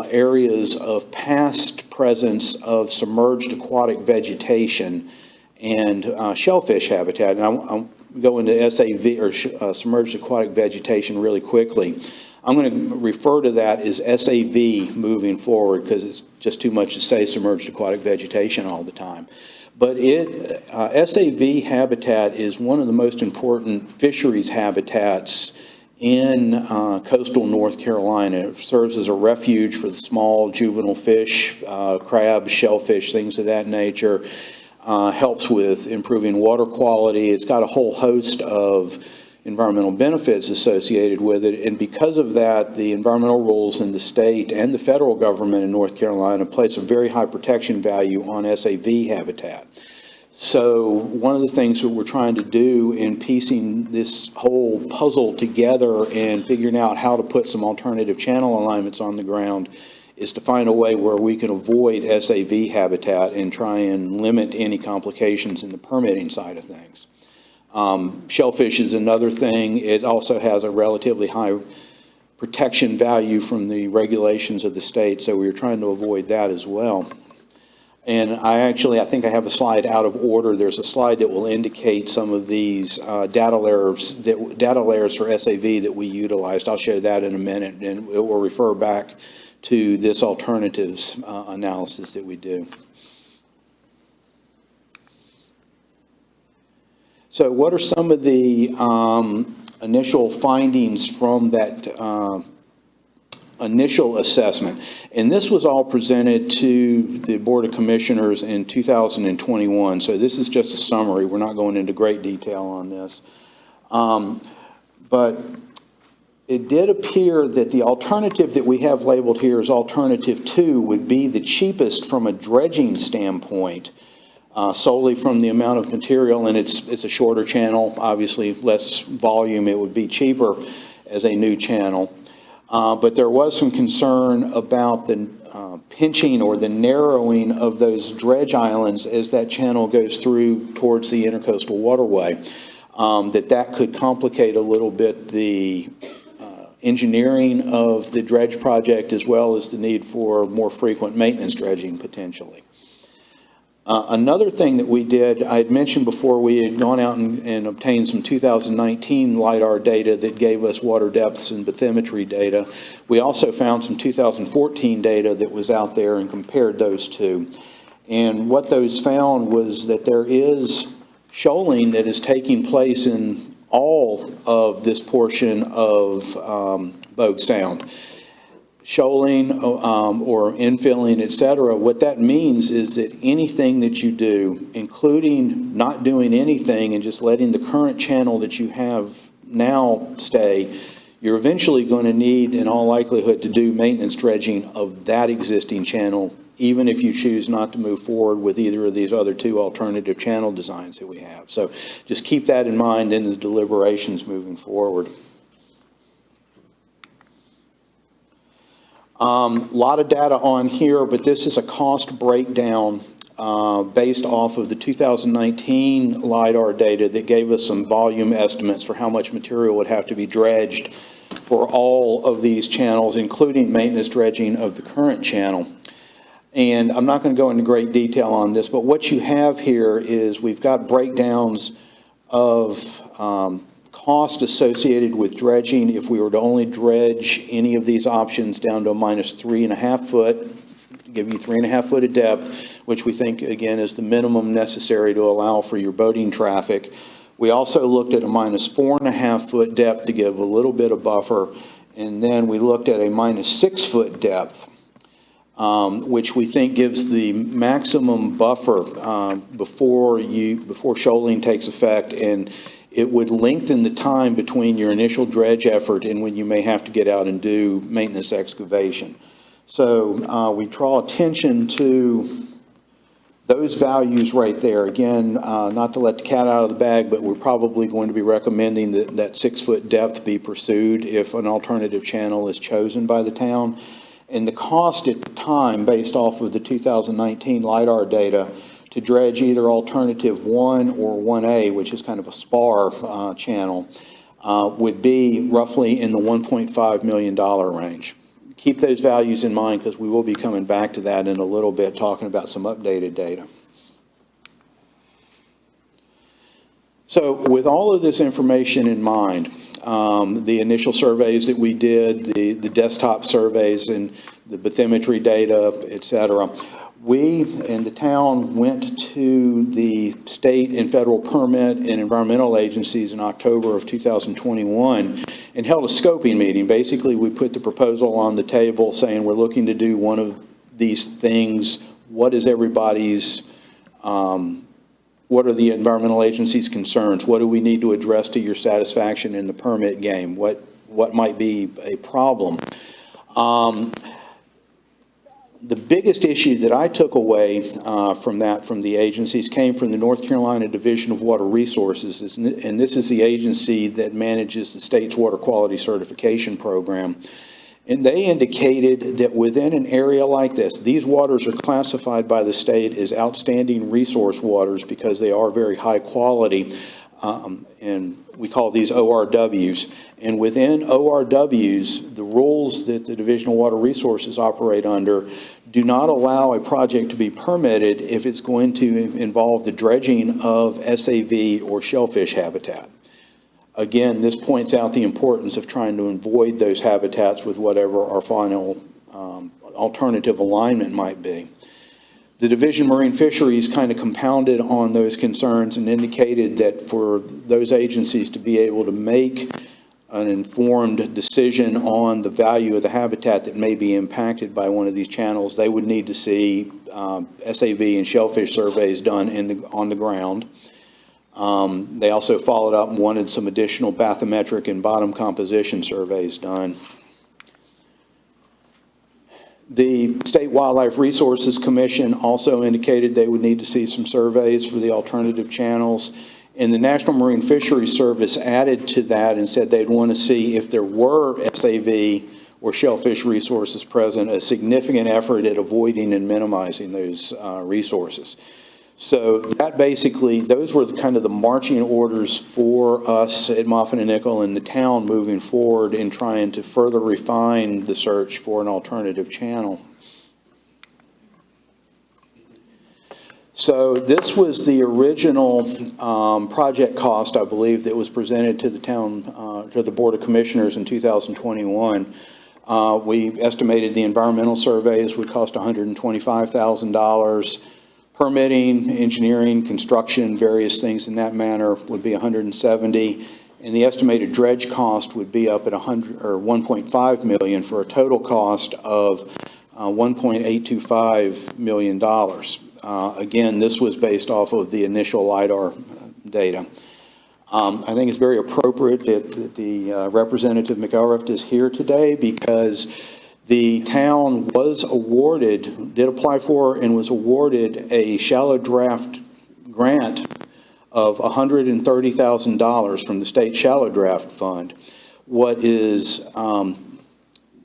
areas of past presence of submerged aquatic vegetation and shellfish habitat. And I'll go into SAV, or submerged aquatic vegetation, really quickly. I'm going to refer to that as SAV moving forward because it's just too much to say submerged aquatic vegetation all the time. But SAV habitat is one of the most important fisheries habitats in coastal North Carolina. It serves as a refuge for the small juvenile fish, crabs, shellfish, things of that nature. Helps with improving water quality. It's got a whole host of environmental benefits associated with it, and because of that, the environmental rules in the state and the federal government in North Carolina place a very high protection value on SAV habitat. So one of the things that we're trying to do in piecing this whole puzzle together and figuring out how to put some alternative channel alignments on the ground is to find a way where we can avoid SAV habitat and try and limit any complications in the permitting side of things. Shellfish is another thing. It also has a relatively high protection value from the regulations of the state, so we're trying to avoid that as well. And I think I have a slide out of order. There's a slide that will indicate some of these data layers for SAV that we utilized. I'll show that in a minute, and it will refer back to this alternatives analysis that we do. So what are some of the initial findings from that initial assessment? And this was all presented to the Board of Commissioners in 2021. So this is just a summary. We're not going into great detail on this. But it did appear that the alternative that we have labeled here as alternative 2 would be the cheapest from a dredging standpoint. Solely from the amount of material, and it's a shorter channel, obviously less volume, it would be cheaper as a new channel. But there was some concern about the pinching or the narrowing of those dredge islands as that channel goes through towards the intercoastal waterway. That could complicate a little bit the engineering of the dredge project as well as the need for more frequent maintenance dredging potentially. Another thing that we did, I had mentioned before, we had gone out and obtained some 2019 LIDAR data that gave us water depths and bathymetry data. We also found some 2014 data that was out there and compared those two. And what those found was that there is shoaling that is taking place in all of this portion of Bogue Sound. Shoaling or infilling, et cetera, what that means is that anything that you do, including not doing anything and just letting the current channel that you have now stay, you're eventually going to need, in all likelihood, to do maintenance dredging of that existing channel even if you choose not to move forward with either of these other two alternative channel designs that we have. So just keep that in mind in the deliberations moving forward. Lot of data on here, but this is a cost breakdown based off of the 2019 LiDAR data that gave us some volume estimates for how much material would have to be dredged for all of these channels, including maintenance dredging of the current channel. And I'm not going to go into great detail on this, but what you have here is we've got breakdowns of cost associated with dredging if we were to only dredge any of these options down to a minus 3.5 foot, give you 3.5 foot of depth, which we think, again, is the minimum necessary to allow for your boating traffic. We also looked at a minus 4.5 foot depth to give a little bit of buffer, and then we looked at a minus 6 foot depth, which we think gives the maximum buffer before shoaling takes effect, and it would lengthen the time between your initial dredge effort and when you may have to get out and do maintenance excavation. So we draw attention to those values right there. Again, not to let the cat out of the bag, but we're probably going to be recommending that 6 foot depth be pursued if an alternative channel is chosen by the town. And the cost at the time, based off of the 2019 LiDAR data, to dredge either alternative 1 or 1A, which is kind of a spar channel, would be roughly in the $1.5 million range. Keep those values in mind because we will be coming back to that in a little bit, talking about some updated data. So with all of this information in mind, the initial surveys that we did, the desktop surveys and the bathymetry data, et cetera, we and the town went to the state and federal permit and environmental agencies in October of 2021 and held a scoping meeting. Basically, we put the proposal on the table saying we're looking to do one of these things. What is everybody's, what are the environmental agencies' concerns? What do we need to address to your satisfaction in the permit game? What might be a problem? The biggest issue that I took away from the agencies came from the North Carolina Division of Water Resources, and this is the agency that manages the state's water quality certification program. And they indicated that within an area like this, these waters are classified by the state as outstanding resource waters because they are very high quality, and we call these ORWs. And within ORWs, the rules that the Division of Water Resources operate under do not allow a project to be permitted if it's going to involve the dredging of SAV or shellfish habitat. Again, this points out the importance of trying to avoid those habitats with whatever our final alternative alignment might be. The Division of Marine Fisheries kind of compounded on those concerns and indicated that for those agencies to be able to make an informed decision on the value of the habitat that may be impacted by one of these channels, they would need to see SAV and shellfish surveys done on the ground. They also followed up and wanted some additional bathymetric and bottom composition surveys done. The State Wildlife Resources Commission also indicated they would need to see some surveys for the alternative channels. And the National Marine Fisheries Service added to that and said they'd want to see if there were SAV or shellfish resources present, a significant effort at avoiding and minimizing those resources. So that basically, those were kind of the marching orders for us at Moffett and Nichol and the town moving forward in trying to further refine the search for an alternative channel. So this was the original project cost, I believe, that was presented to the town, to the Board of Commissioners in 2021. We estimated the environmental surveys would cost $125,000. Permitting, engineering, construction, various things in that manner would be $170,000, and the estimated dredge cost would be up at $1.5 million for a total cost of $1.825 million. Again, this was based off of the initial LiDAR data. I think it's very appropriate that the Representative McElrath is here today because The town was awarded, did apply for and was awarded a shallow draft grant of $130,000 from the state shallow draft fund. What is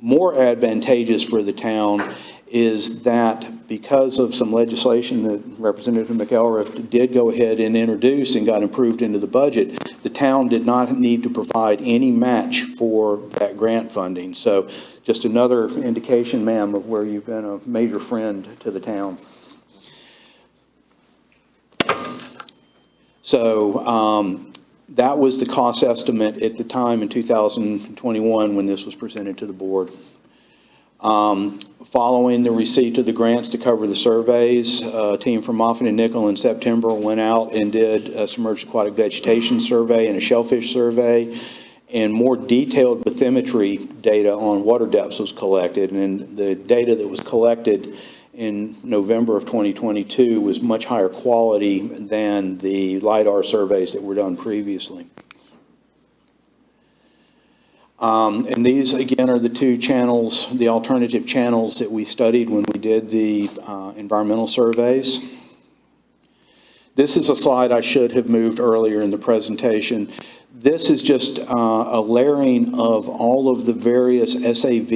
more advantageous for the town is that because of some legislation that Representative McElrath did go ahead and introduce and got approved into the budget, the town did not need to provide any match for that grant funding. So just another indication, ma'am, of where you've been a major friend to the town. So that was the cost estimate at the time in 2021 when this was presented to the board. Following the receipt of the grants to cover the surveys, a team from Moffitt and Nickel in September went out and did a submerged aquatic vegetation survey and a shellfish survey, and more detailed bathymetry data on water depths was collected. And the data that was collected in November of 2022 was much higher quality than the LIDAR surveys that were done previously. And these, again, are the two channels, the alternative channels that we studied when we did the environmental surveys. This is a slide I should have moved earlier in the presentation. This is just a layering of all of the various SAV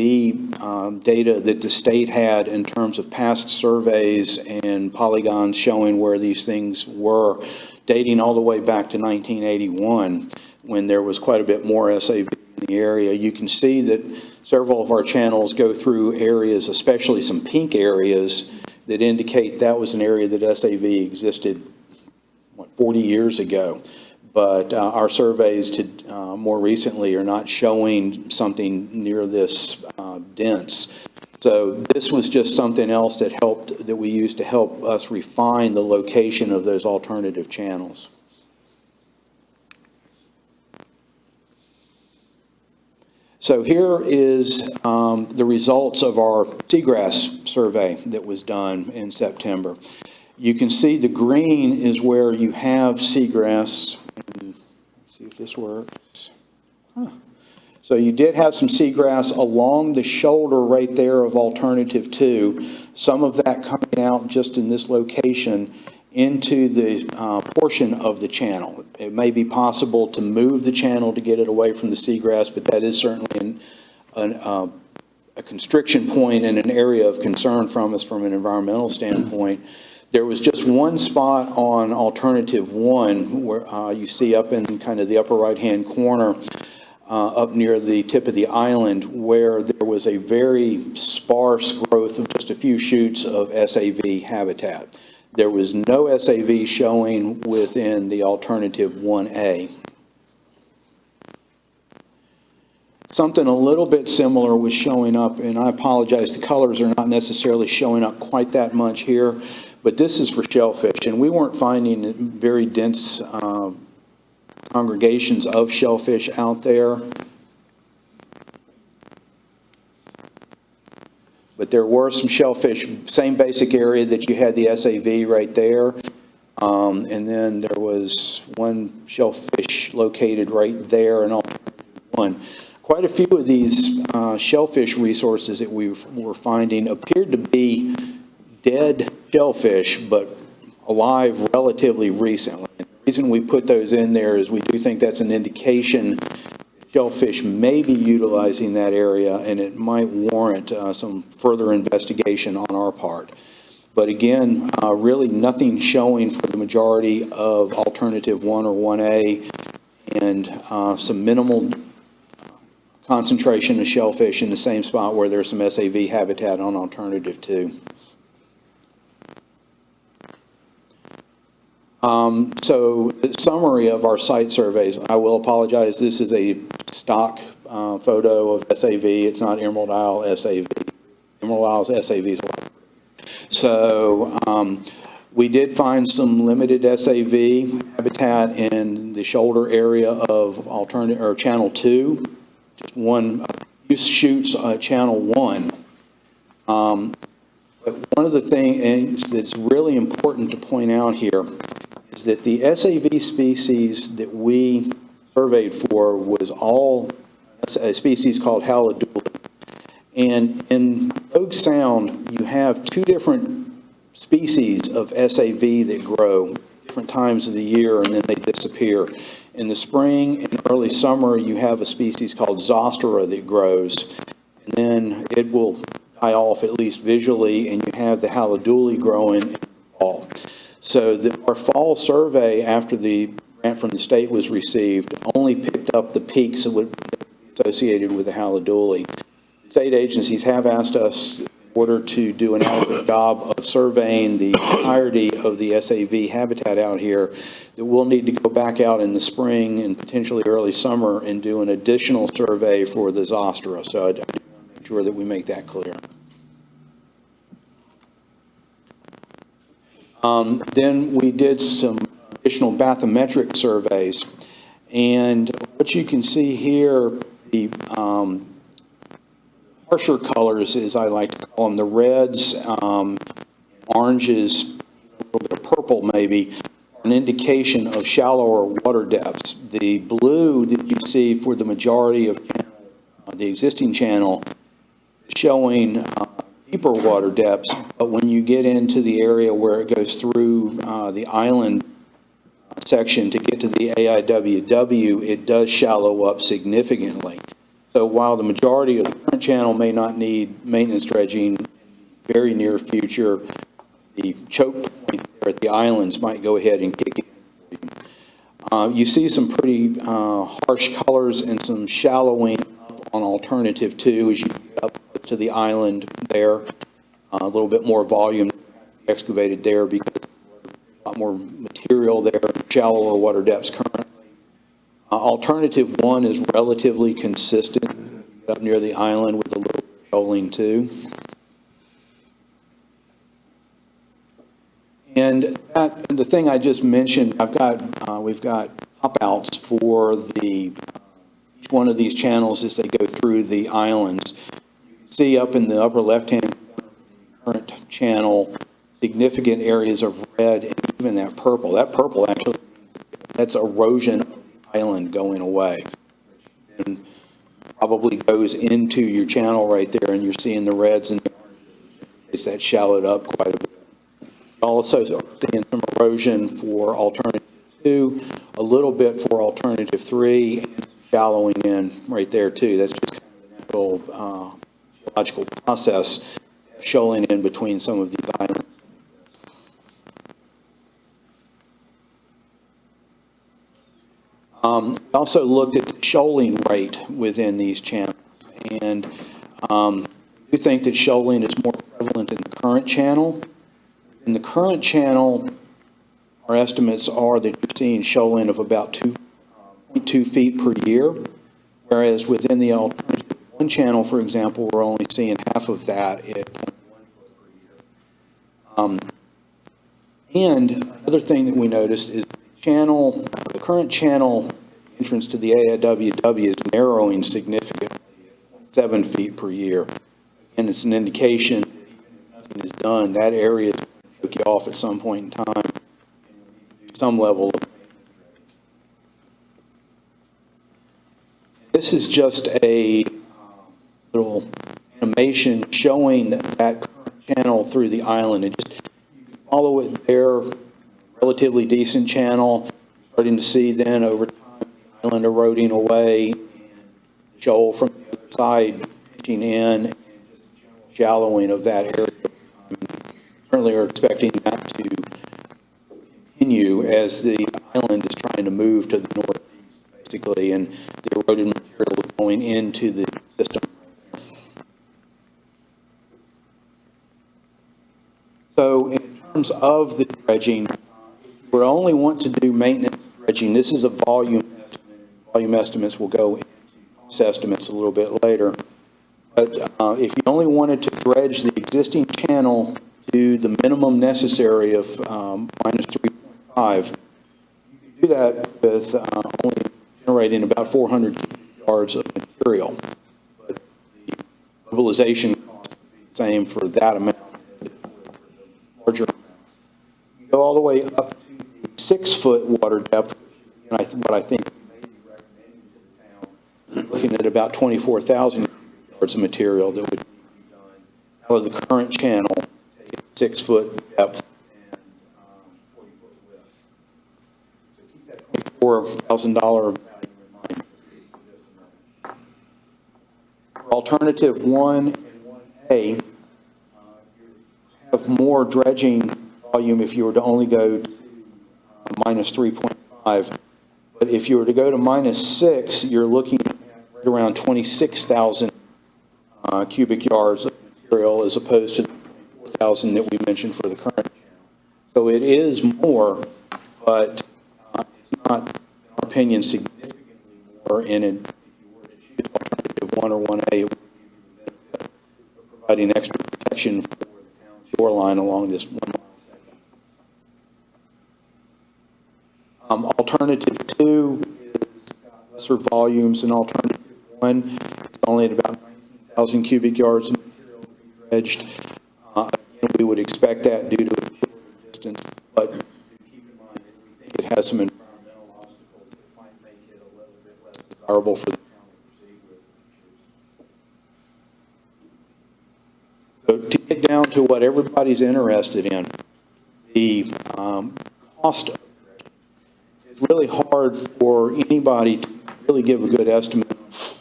data that the state had in terms of past surveys and polygons showing where these things were, dating all the way back to 1981, when there was quite a bit more SAV in the area. You can see that several of our channels go through areas, especially some pink areas, that indicate that was an area that SAV existed, 40 years ago. But our surveys to more recently are not showing something near this dense. So this was just something else that we used to help us refine the location of those alternative channels. So here is the results of our seagrass survey that was done in September. You can see the green is where you have seagrass. Let's see if this works. So you did have some seagrass along the shoulder right there of alternative 2. Some of that coming out just in this location into the portion of the channel. It may be possible to move the channel to get it away from the seagrass, but that is certainly a constriction point and an area of concern from us from an environmental standpoint. There was just one spot on alternative 1 where you see up in kind of the upper right-hand corner up near the tip of the island where there was a very sparse growth of just a few shoots of SAV habitat. There was no SAV showing within the alternative 1A. Something a little bit similar was showing up, and I apologize, the colors are not necessarily showing up quite that much here, but this is for shellfish, and we weren't finding very dense congregations of shellfish out there. But there were some shellfish, same basic area that you had the SAV right there. And then there was one shellfish located right there in alternative 1. Quite a few of these shellfish resources that we were finding appeared to be dead shellfish, but alive relatively recently. And the reason we put those in there is we do think that's an indication shellfish may be utilizing that area, and it might warrant some further investigation on our part. But again, really nothing showing for the majority of alternative 1 or 1A, and some minimal concentration of shellfish in the same spot where there's some SAV habitat on alternative 2. So the summary of our site surveys, I will apologize, this is a stock photo of SAV. It's not Emerald Isle SAV. Emerald Isle's SAV is white. So we did find some limited SAV habitat in the shoulder area of alternative or channel 2. Just one use shoots channel 1. But one of the things that's really important to point out here is that the SAV species that we surveyed for was all a species called Halidula. And in Rogue Sound, you have two different species of SAV that grow different times of the year, and then they disappear. In the spring and early summer, you have a species called Zostera that grows, and then it will die off, at least visually, and you have the Haliduli growing in the fall. So our fall survey, after the grant from the state was received, only picked up the peaks that would be associated with the Haliduli. State agencies have asked us, in order to do an adequate job of surveying the entirety of the SAV habitat out here, that we'll need to go back out in the spring and potentially early summer and do an additional survey for the Zostera. So I do want to make sure that we make that clear. Then we did some additional bathymetric surveys. And what you can see here, the harsher colors, as I like to call them, the reds, oranges, a little bit of purple maybe, are an indication of shallower water depths. The blue that you see for the majority of the existing channel is showing deeper water depths, but when you get into the area where it goes through the island section to get to the AIWW, it does shallow up significantly. So while the majority of the current channel may not need maintenance dredging in the very near future, the choke point there at the islands might go ahead and kick in. You see some pretty harsh colors and some shallowing on alternative 2 as you get up to the island there. A little bit more volume excavated there because there's a lot more material there, shallower water depths currently. Alternative 1 is relatively consistent up near the island with a little shoaling too. And the thing I just mentioned, we've got pop-outs for each one of these channels as they go through the islands. You can see up in the upper left-hand current channel, significant areas of red and even that purple. That purple actually, that's erosion of the island going away. And probably goes into your channel right there, and you're seeing the reds and the oranges that shallowed up quite a bit. Also seeing some erosion for alternative 2, a little bit for alternative 3, and shallowing in right there too. That's just kind of a natural geological process, shoaling in between some of these islands. We also looked at the shoaling rate within these channels, and we think that shoaling is more prevalent in the current channel. In the current channel, our estimates are that you're seeing shoaling of about 2.2 feet per year, whereas within the alternative 1 channel, for example, we're only seeing half of that at 0.1 foot per year. And another thing that we noticed is the current channel entrance to the AIWW is narrowing significantly at 0.7 feet per year. And it's an indication that even if nothing is done, that area is going to choke you off at some point in time and do some level of. This is just a little animation showing that current channel through the island. And just you can follow it there, relatively decent channel. Starting to see then over time the island eroding away and shoal from the other side pitching in and just a general shallowing of that area. Currently are expecting that to continue as the island is trying to move to the northeast, basically, and the eroded material is going into the system. So in terms of the dredging, if you would only want to do maintenance dredging, this is a volume estimate. Volume estimates will go into cost estimates a little bit later. But if you only wanted to dredge the existing channel to the minimum necessary of minus 3.5, you can do that with only generating about 400 cubic yards of material. But the mobilization cost would be the same for that amount as it would for the larger amount. You go all the way up to the 6-foot water depth, which is what I think we may be recommending to the town, looking at about 24,000 yards of material that would out of the current channel, take it 6-foot depth and 40-foot width. So keep that $24,000 value in mind for just a moment. For alternative 1 and 1A, you have more dredging volume if you were to only go to minus 3.5. But if you were to go to minus 6, you're looking at right around 26,000 cubic yards of material as opposed to the 4,000 that we mentioned for the current channel. So it is more, but it's not, in our opinion, significantly more. And if you were to choose alternative 1 or 1A, it would give you the benefit of providing extra protection for the town shoreline along this 1 mile section. Alternative 2 is got lesser volumes, and alternative 1 is only at about 19,000 cubic yards of material to be dredged. Again, we would expect that due to a shorter distance, but do keep in mind that we think it has some environmental obstacles that might make it a little bit less desirable for the town to proceed with. So to get down to what everybody's interested in, the cost of dredging. It's really hard for anybody to really give a good estimate of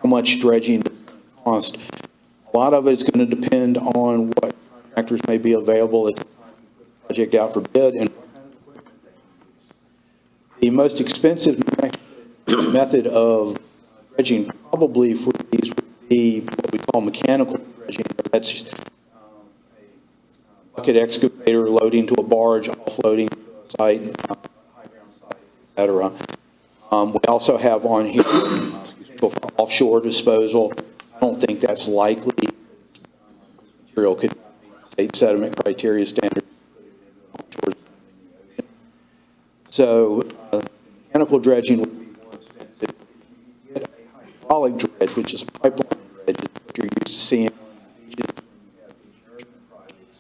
how much dredging is going to cost. A lot of it's going to depend on what contractors may be available at the time you put the project out for bid and what kind of equipment they can use. The most expensive method of dredging probably for these would be what we call mechanical dredging. That's a bucket excavator loading to a barge, offloading to a site, high ground site, etc. We also have on here for offshore disposal. I don't think that's likely. This material could not meet state sediment criteria standards. So mechanical dredging would be more expensive. If you get a hydraulic dredge, which is a pipeline dredge, which you're used to seeing on the beaches when you have beach nourishment projects.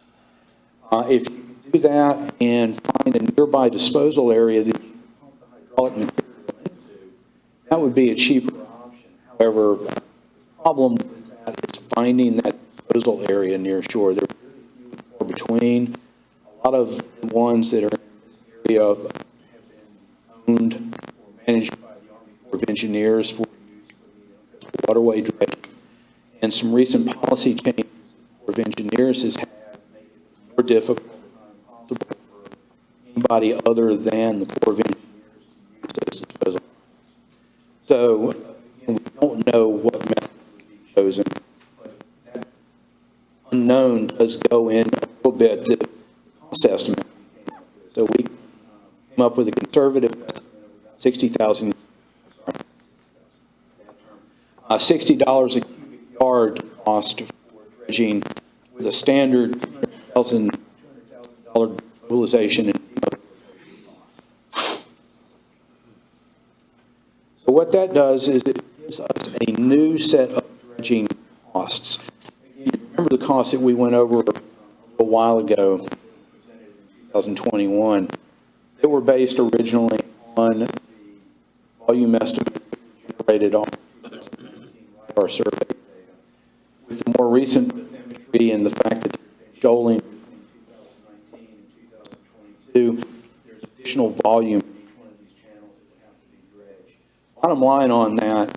If you do that and find a nearby disposal area that you can pump the hydraulic material into, that would be a cheaper option. However, the problem with that is finding that disposal area near shore. They're really few and far between. A lot of the ones that are in this area have been owned or managed by the Army Corps of Engineers for use for the waterway dredging. And some recent policy changes the Corps of Engineers has had make it more difficult, if not impossible, for anybody other than the Corps of Engineers to use those disposal. So, again, we don't know what method would be chosen, but that unknown does go in a little bit to the cost estimate we came up with. So we came up with a conservative estimate of about $60,000, $60 a cubic yard cost for dredging with a standard $200,000 mobilization and demobilization cost. So what that does is it gives us a new set of dredging costs. Again, remember the costs that we went over a while ago, presented in 2021. They were based originally on the volume estimates generated on our survey data. With the more recent bathymetry and the fact that there's been shoaling between 2019 and 2022, there's additional volume in each one of these channels that would have to be dredged. Bottom line on that is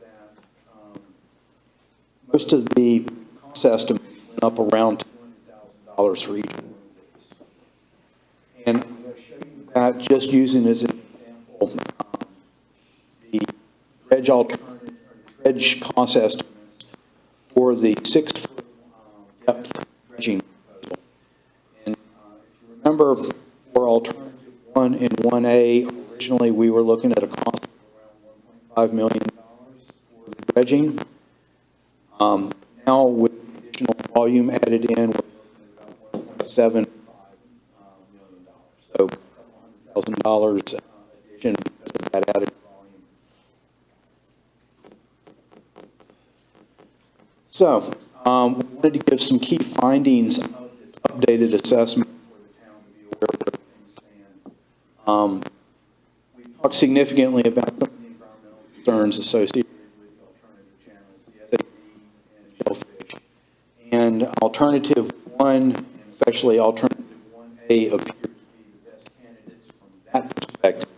that most of the cost estimates went up around $200,000 for each one of these. And I'm going to show you that just using as an example, the dredge alternative, dredge cost estimates for the 6-foot depth dredging proposal. And if you remember, for alternative 1 and 1A, originally we were looking at a cost of around $1.5 million for the dredging. Now with additional volume added in, we're looking at about $1.75 million. So a couple $100,000 addition because of that added volume. So, we wanted to give some key findings of this updated assessment for the town to be aware of where things stand. We talked significantly about some of the environmental concerns associated with the alternative channels, the SAD and shellfish, alternative 1, especially alternative 1A, appear to be the best candidates from that perspective.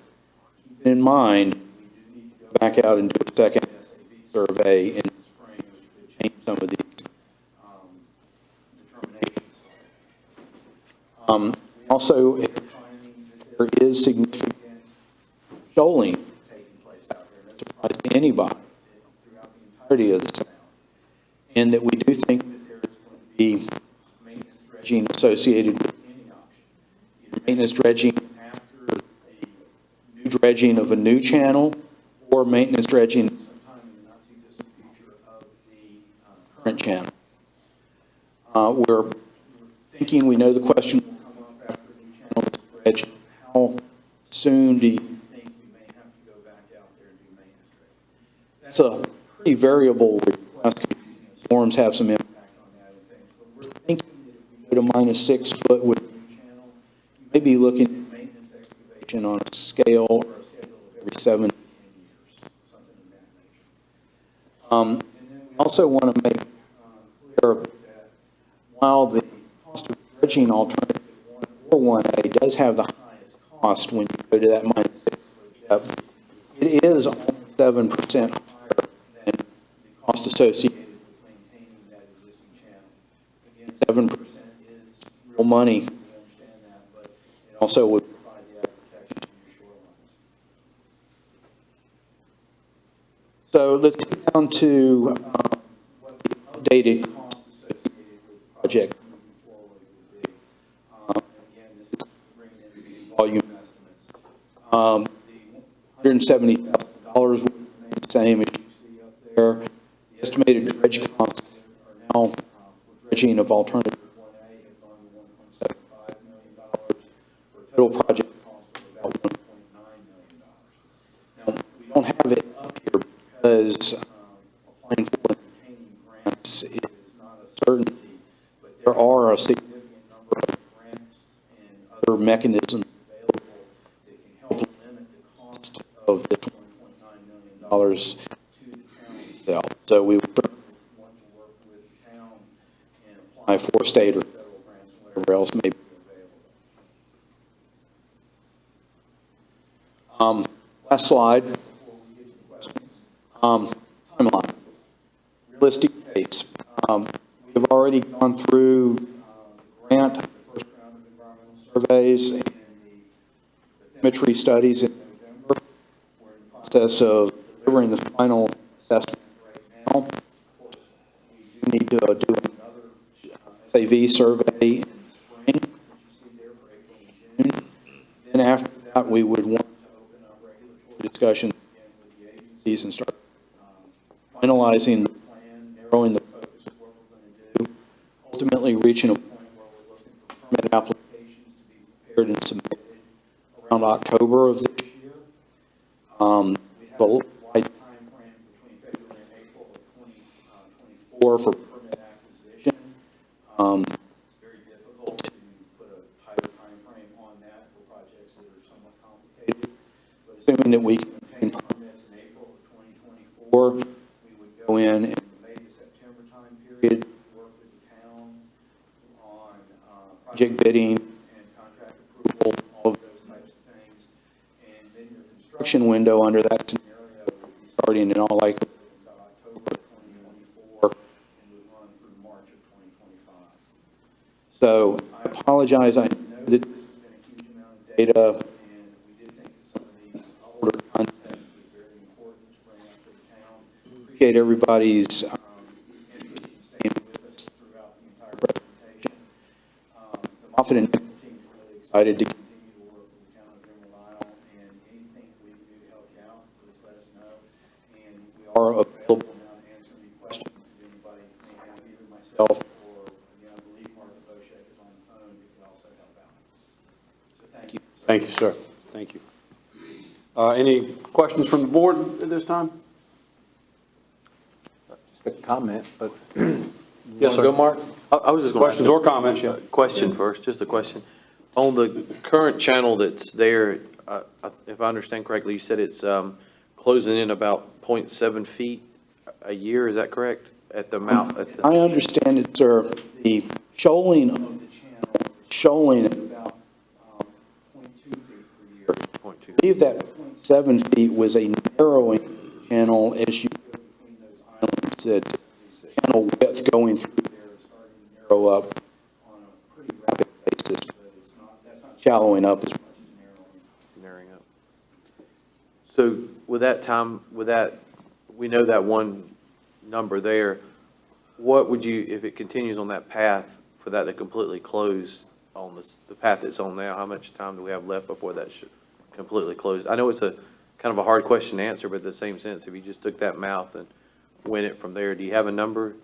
Keep in mind, we do need to go back out and do a second SAV survey in the spring, which could change some of these determinations. We also are finding that there is significant shoaling taking place out there. No surprise to anybody throughout the entirety of the sound. And that we do think that there is going to be maintenance dredging associated with any option. Either maintenance dredging after a new dredging of a new channel, or maintenance dredging sometime in the not too distant future of the current channel. We're thinking, we know the question will come up after the new channel is dredged. How soon do you think we may have to go back out there and do maintenance dredging? That's a pretty variable request. Storms have some impact on that and things. But we're thinking that if we go to -6 foot with a new channel, you may be looking at maintenance excavation on a scale or a schedule of every 7 to 10 years, something of that nature. And then we also want to make clear that while the cost of dredging alternative 1 or 1A does have the highest cost when you go to that -6 foot depth, it is only 7% higher than the cost associated with maintaining that existing channel. Again, 7% is real money, we understand that, but it also would provide the added protection to your shorelines. So let's get down to what the updated cost associated with the project moving forward would be. Again, this is bringing in the volume estimates. The $170,000 would remain the same as you see up there. The estimated dredge costs are now, for dredging of alternative 1A, have gone to $1.75 million for a total project cost of about $1.9 million. Now, we don't have it up here because applying for and obtaining grants is not a certainty, but there are a significant number of grants and other mechanisms available that can help limit the cost of this $1.9 million to the town itself. So we would certainly want to work with the town and apply for state or federal grants and whatever else may be available. Last slide before we get to the questions. Timeline. Realistic pace. We have already gone through the grant, the first round of environmental surveys, and the bathymetry studies in November. We're in the process of delivering the final assessment right now. Of course, we do need to do another SAV survey in the spring, which you see there for April and June. Then after that, we would want to open up regulatory discussions again with the agencies and start finalizing the plan, narrowing the focus of what we're going to do, ultimately reaching a point where we're looking for permit applications to be prepared and submitted around October of this year. We have a wide time frame between February and April of 2024 for permit acquisition. It's very difficult to put a tighter time frame on that for projects that are somewhat complicated. But assuming that we can obtain permits in April of 2024, we would go in the May to September time period, work with the town on project bidding and contract approval, all of those types of things. And then your construction window under that scenario would be starting in all likelihood in about October of 2024 and would run through March of 2025. So I apologize. I know that this has been a huge amount of data, and we did think that some of these older content was very important to bring up to the town. Appreciate everybody's interest in staying with us throughout the entire presentation. The Moffitt and Nichols team is really excited to continue to work with the town of Emerald Isle, and anything we can do to help you out, please let us know. And we are available now to answer any questions that anybody may have, either myself or, again, I believe Martha Boschek is on the phone who can also help out. So thank you. Thank you, sir. Thank you. Any questions from the board at this time? Just a comment, but. Yes, sir. Go, Mark? I was just going to. Questions or comments, yeah. Question first, just a question. On the current channel that's there, if I understand correctly, you said it's closing in about 0.7 feet a year, is that correct? at the mouth, at the, I understand it, sir. The shoaling of the channel, shoaling at about 0.2 feet per year. point two? I believe that 0.7 feet was a narrowing of the channel as you go between those islands. That the channel width going through there is starting to narrow up on a pretty rapid basis, but it's not, that's not shallowing up as much as narrowing. Narrowing up. So with that time, we know that one number there, what would you, if it continues on that path, for that to completely close on the path it's on now, how much time do we have left before that should completely close? I know it's a kind of a hard question to answer, but in the same sense, if you just took that mouth and went it from there, do you have a number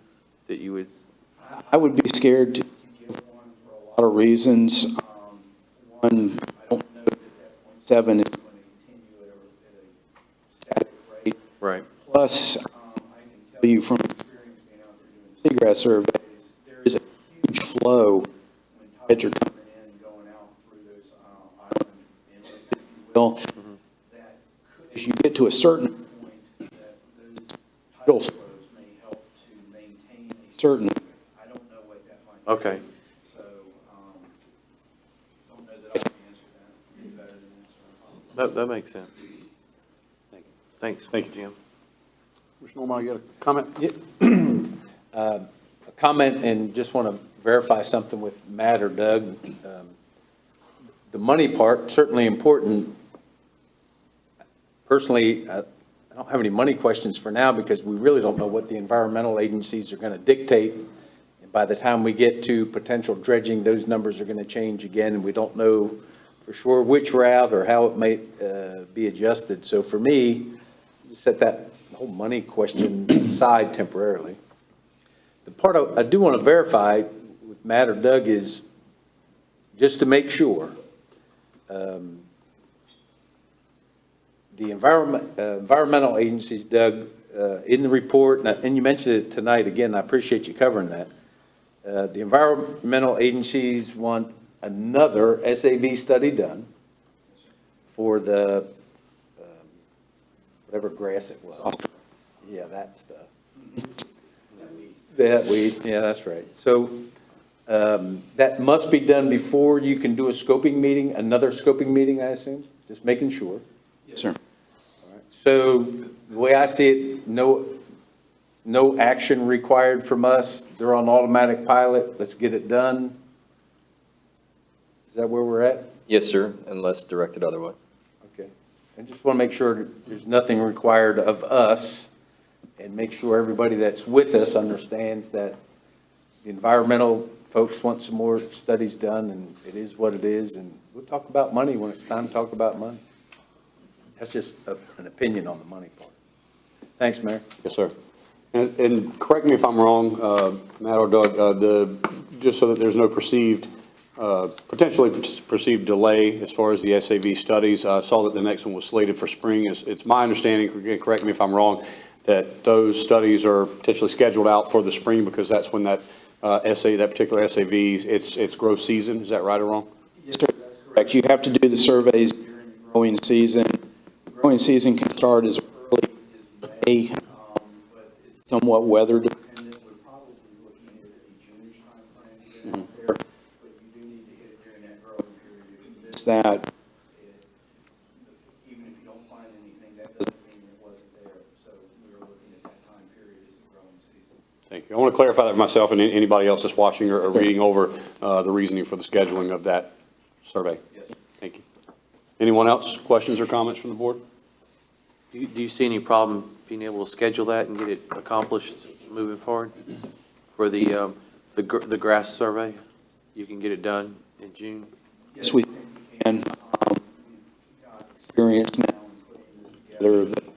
that you would? I would be scared to give one for a lot of reasons. One, I don't know that that 0.7 is going to continue at a static rate. Right. Plus, I can tell you from experience being out there doing seagrass surveys, there is a huge flow when tides are coming in and going out through those island inlets, if you will, that as you get to a certain point, that those tidal flows may help to maintain a certain, I don't know what that might be. Okay. So, don't know that I can answer that any better than answer. That makes sense. Thanks. Thank you. Jim. Commissioner Norman, you got a comment? A comment, and just want to verify something with Matt or Doug. The money part, certainly important. Personally, I don't have any money questions for now because we really don't know what the environmental agencies are going to dictate. And by the time we get to potential dredging, those numbers are going to change again, and we don't know for sure which route or how it may be adjusted. So for me, set that whole money question aside temporarily. The part I do want to verify with Matt or Doug is just to make sure the environmental agencies, Doug, in the report, and you mentioned it tonight again, I appreciate you covering that. The environmental agencies want another SAV study done for the whatever grass it was. Yeah, that stuff. That weed, yeah, that's right. So that must be done before you can do a scoping meeting, another scoping meeting, I assume? Just making sure. Yes, sir. So the way I see it, no action required from us. They're on automatic pilot. Let's get it done. Is that where we're at? Yes, sir, unless directed otherwise. Okay. I just want to make sure there's nothing required of us and make sure everybody that's with us understands that the environmental folks want some more studies done and it is what it is. And we'll talk about money when it's time to talk about money. That's just an opinion on the money part. Thanks, Mayor. Yes, sir. And correct me if I'm wrong, Matt or Doug, just so that there's no potentially perceived delay as far as the SAV studies. I saw that the next one was slated for spring. It's my understanding, correct me if I'm wrong, that those studies are potentially scheduled out for the spring because that's when that particular SAV, it's growth season. Is that right or wrong? Yes, sir, that's correct. You have to do the surveys during the growing season. The growing season can start as early as May, but it's somewhat weather dependent. We're probably looking at a June-ish timeframe to get out there, but you do need to hit it during that growing period. If you miss that, even if you don't find anything, that doesn't mean it wasn't there. So we're looking at that time period as the growing season. Thank you. I want to clarify that for myself and anybody else that's watching or reading over the reasoning for the scheduling of that survey. Yes. Thank you. Anyone else? Questions or comments from the board? Do you see any problem being able to schedule that and get it accomplished moving forward for the grass survey? You can get it done in June? Yes, we can. We've got experience now in putting this together. The group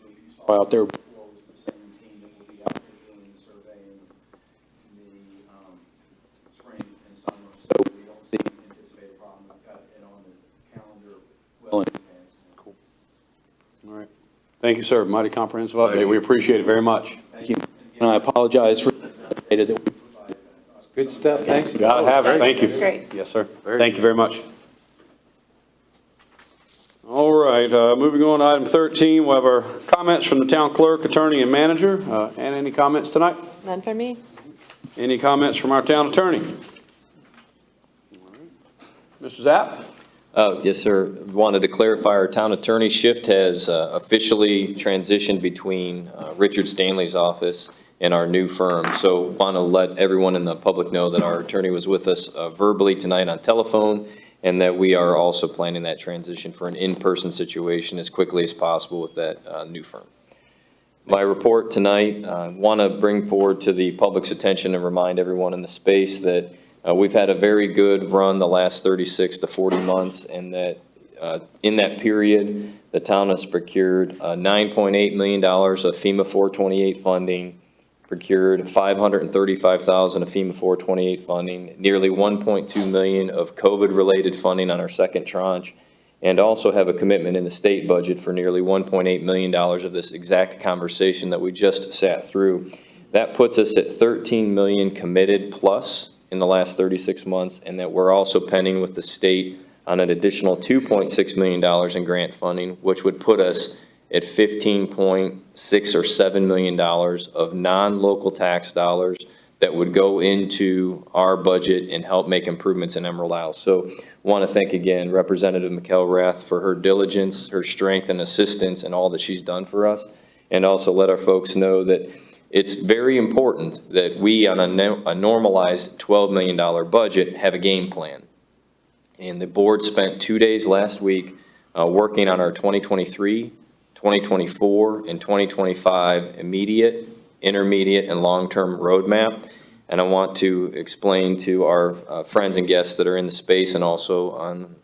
you saw out there before was the same team that will be out there doing the survey in the spring and summer. So we don't anticipate a problem. We've got it on the calendar well in advance. Cool. All right. Thank you, sir. Mighty comprehensive update. We appreciate it very much. Thank you. And I apologize for the data that we provided. Good stuff. Thanks. Gotta have it. Thank you. That's great. Yes, sir. Thank you very much. All right, moving on to item 13, we'll have our comments from the town clerk, attorney, and manager. And any comments tonight? None for me. Any comments from our town attorney? Mr. Zapp? Yes, sir. Wanted to clarify, our town attorney shift has officially transitioned between Richard Stanley's office and our new firm. So want to let everyone in the public know that our attorney was with us verbally tonight on telephone, and that we are also planning that transition for an in-person situation as quickly as possible with that new firm. My report tonight, want to bring forward to the public's attention and remind everyone in the space that we've had a very good run the last 36 to 40 months, and that in that period, the town has procured $9.8 million of FEMA 428 funding, procured $535,000 of FEMA 428 funding, nearly $1.2 million of COVID-related funding on our second tranche, and also have a commitment in the state budget for nearly $1.8 million of this exact conversation that we just sat through. That puts us at 13 million committed plus in the last 36 months, and that we're also pending with the state on an additional $2.6 million in grant funding, which would put us at $15.6 or $7 million of non-local tax dollars that would go into our budget and help make improvements in Emerald Isle. So want to thank again Representative McElrath for her diligence, her strength and assistance, and all that she's done for us. And also let our folks know that it's very important that we, on a normalized $12 million budget, have a game plan. And the board spent 2 days last week working on our 2023, 2024, and 2025 immediate, intermediate, and long-term roadmap. And I want to explain to our friends and guests that are in the space and also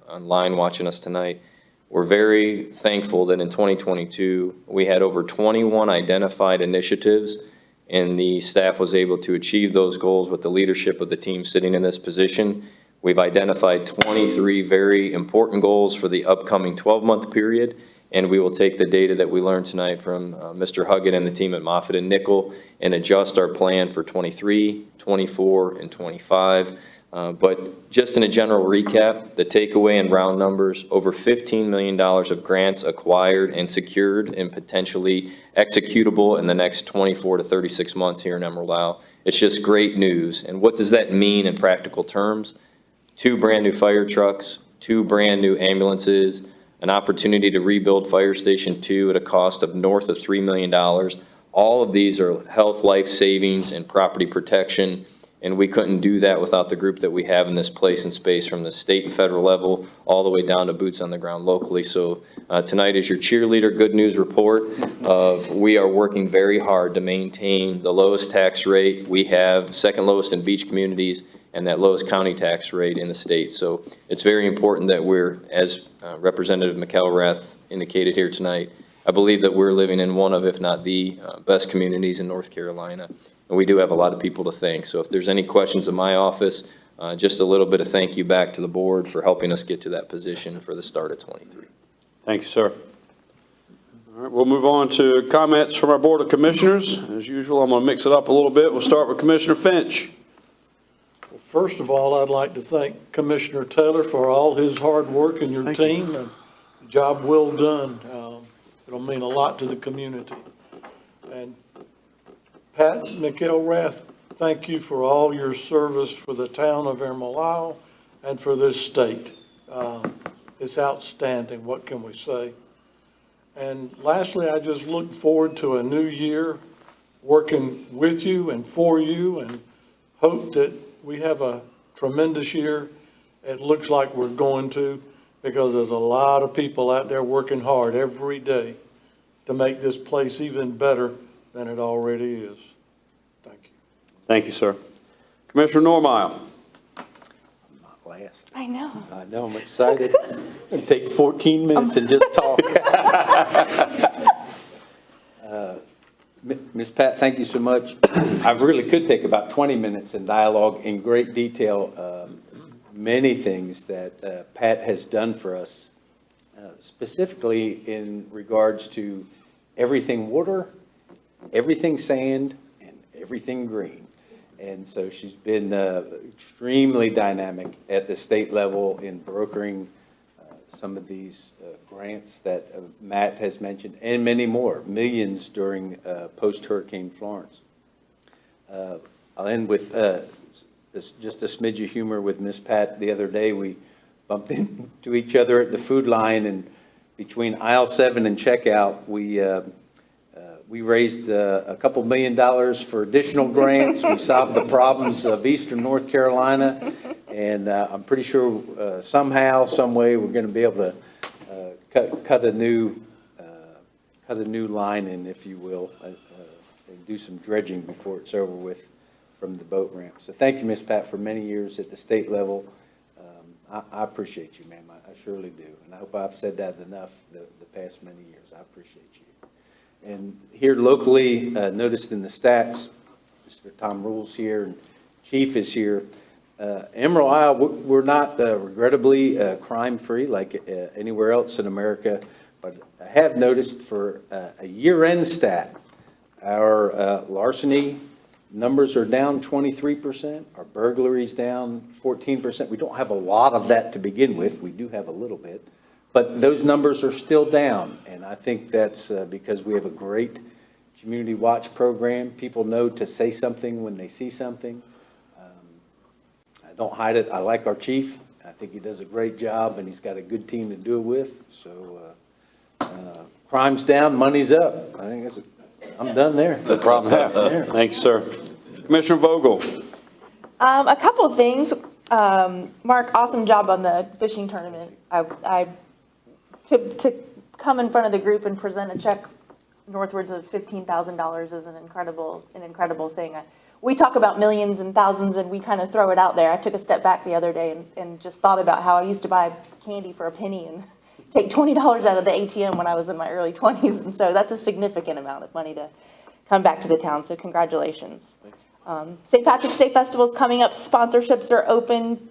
online watching us tonight, we're very thankful that in 2022, we had over 21 identified initiatives, and the staff was able to achieve those goals with the leadership of the team sitting in this position. We've identified 23 very important goals for the upcoming 12-month period, and we will take the data that we learned tonight from Mr. Huggett and the team at Moffitt and Nickel and adjust our plan for 23, 24, and 25. But just in a general recap, the takeaway in round numbers, over $15 million of grants acquired and secured and potentially executable in the next 24 to 36 months here in Emerald Isle. It's just great news. And what does that mean in practical terms? 2 brand new fire trucks, 2 brand new ambulances, an opportunity to rebuild Fire Station 2 at a cost of north of $3 million. All of these are health, life savings, and property protection. And we couldn't do that without the group that we have in this place and space, from the state and federal level all the way down to boots on the ground locally. So tonight is your cheerleader good news report of we are working very hard to maintain the lowest tax rate we have, second lowest in beach communities, and that lowest county tax rate in the state. So it's very important that we're, as Representative McElrath indicated here tonight, I believe that we're living in one of, if not the best communities in North Carolina. And we do have a lot of people to thank. So if there's any questions in my office, just a little bit of thank you back to the board for helping us get to that position for the start of 23. Thank you, sir. All right, we'll move on to comments from our Board of Commissioners. As usual, I'm going to mix it up a little bit. We'll start with Commissioner Finch. First of all, I'd like to thank Commissioner Taylor for all his hard work and your team. And job well done. It'll mean a lot to the community. And Pat McElrath, thank you for all your service for the town of Emerald Isle and for this state. It's outstanding. What can we say? And lastly, I just look forward to a new year working with you and for you, and hope that we have a tremendous year. It looks like we're going to, because there's a lot of people out there working hard every day to make this place even better than it already is. Thank you. Thank you, sir. Commissioner Normile. Last. I know. I know, I'm excited. It'll take 14 minutes and just talk. Ms. Pat, thank you so much. I really could take about 20 minutes in dialogue in great detail. Many things that Pat has done for us, specifically in regards to everything water, everything sand, and everything green. And so she's been extremely dynamic at the state level in brokering some of these grants that Matt has mentioned, and many more, millions during post-Hurricane Florence. I'll end with just a smidge of humor with Miss Pat. The other day, we bumped into each other at the food line, and between aisle 7 and checkout, we raised a couple $1 million for additional grants. We solved the problems of Eastern North Carolina, and I'm pretty sure somehow, some way, we're going to be able to cut a new line in, if you will, and do some dredging before it's over with from the boat ramp. So thank you, Ms. Pat, for many years at the state level. I appreciate you, ma'am. I surely do, and I hope I've said that enough the past many years. I appreciate you. And here locally, noticed in the stats, Mr. Tom Rule's here, and Chief is here. Emerald Isle, we're not regrettably crime-free like anywhere else in America, but I have noticed for a year-end stat, our larceny numbers are down 23%, our burglaries down 14%. We don't have a lot of that to begin with. We do have a little bit. But those numbers are still down, and I think that's because we have a great community watch program. People know to say something when they see something. I don't hide it. I like our chief. I think he does a great job, and he's got a good team to do it with. So crime's down, money's up. I think I'm done there. No problem. Thank you, sir. Commissioner Vogel. A couple of things. Mark, awesome job on the fishing tournament. To come in front of the group and present a check northwards of $15,000 is an incredible thing. We talk about millions and thousands, and we kind of throw it out there. I took a step back the other day and just thought about how I used to buy candy for a penny and take $20 out of the ATM when I was in my early 20s, and so that's a significant amount of money to come back to the town, so congratulations. St. Patrick's Day Festival is coming up. Sponsorships are open.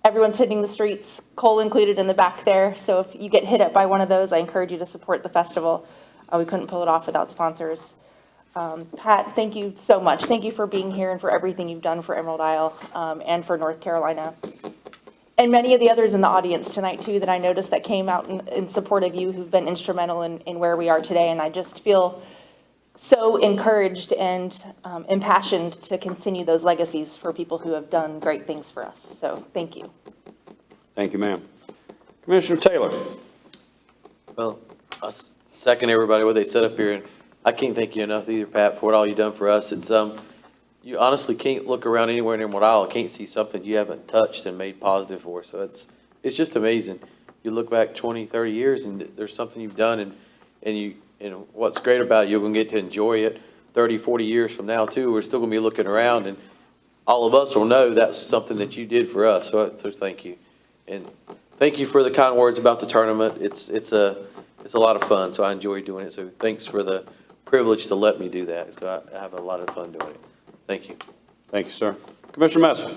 Everyone's hitting the streets, Cole included in the back there. So if you get hit up by one of those, I encourage you to support the festival. We couldn't pull it off without sponsors. Pat, thank you so much. Thank you for being here and for everything you've done for Emerald Isle and for North Carolina. And many of the others in the audience tonight, too, that I noticed that came out in support of you, who've been instrumental in where we are today. And I just feel so encouraged and impassioned to continue those legacies for people who have done great things for us. So thank you. Thank you, ma'am. Commissioner Taylor. Well, I second everybody what they said up here, and I can't thank you enough either, Pat, for what all you've done for us. It's you honestly can't look around anywhere in Emerald Isle and can't see something you haven't touched and made positive for. So it's just amazing. You look back 20, 30 years and there's something you've done, and what's great about it, you're going to get to enjoy it 30, 40 years from now too. We're still going to be looking around, and all of us will know that's something that you did for us. So thank you. And thank you for the kind words about the tournament. It's a lot of fun, so I enjoy doing it. So thanks for the privilege to let me do that. So I have a lot of fun doing it. Thank you. Thank you, sir. Commissioner Messer.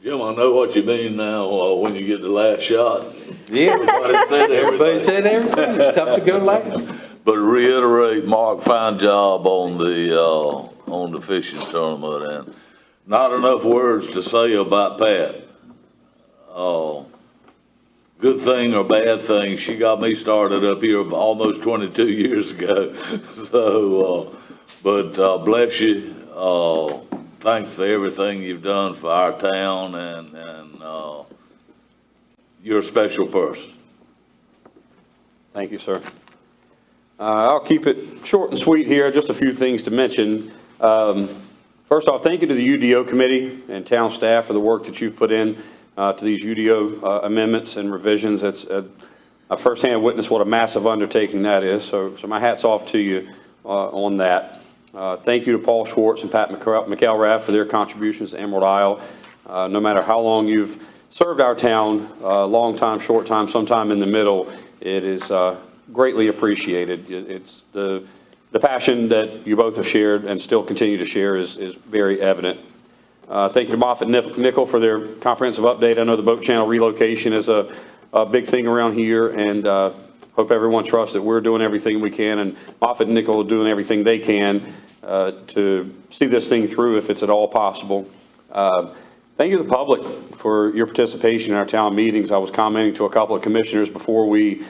Jim, I know what you mean now when you get the last shot. Yeah, Everybody said everything. It's tough to go last. But reiterate, Mark, fine job on the fishing tournament, and not enough words to say about Pat. Good thing or bad thing, she got me started up here almost 22 years ago. So, but bless you. Thanks for everything you've done for our town, and you're a special person. Thank you, sir. I'll keep it short and sweet here. Just a few things to mention. First off, thank you to the UDO committee and town staff for the work that you've put in to these UDO amendments and revisions. It's I firsthand witnessed what a massive undertaking that is. So my hat's off to you on that. Thank you to Paul Schwartz and Pat McElrath for their contributions to Emerald Isle. No matter how long you've served our town, long time, short time, sometime in the middle, it is greatly appreciated. It's the passion that you both have shared and still continue to share is very evident. Thank you to Moffett Nickel for their comprehensive update. I know the boat channel relocation is a big thing around here, and hope everyone trusts that we're doing everything we can, and Moffett Nickel are doing everything they can to see this thing through if it's at all possible. Thank you to the public for your participation in our town meetings. I was commenting to a couple of commissioners before we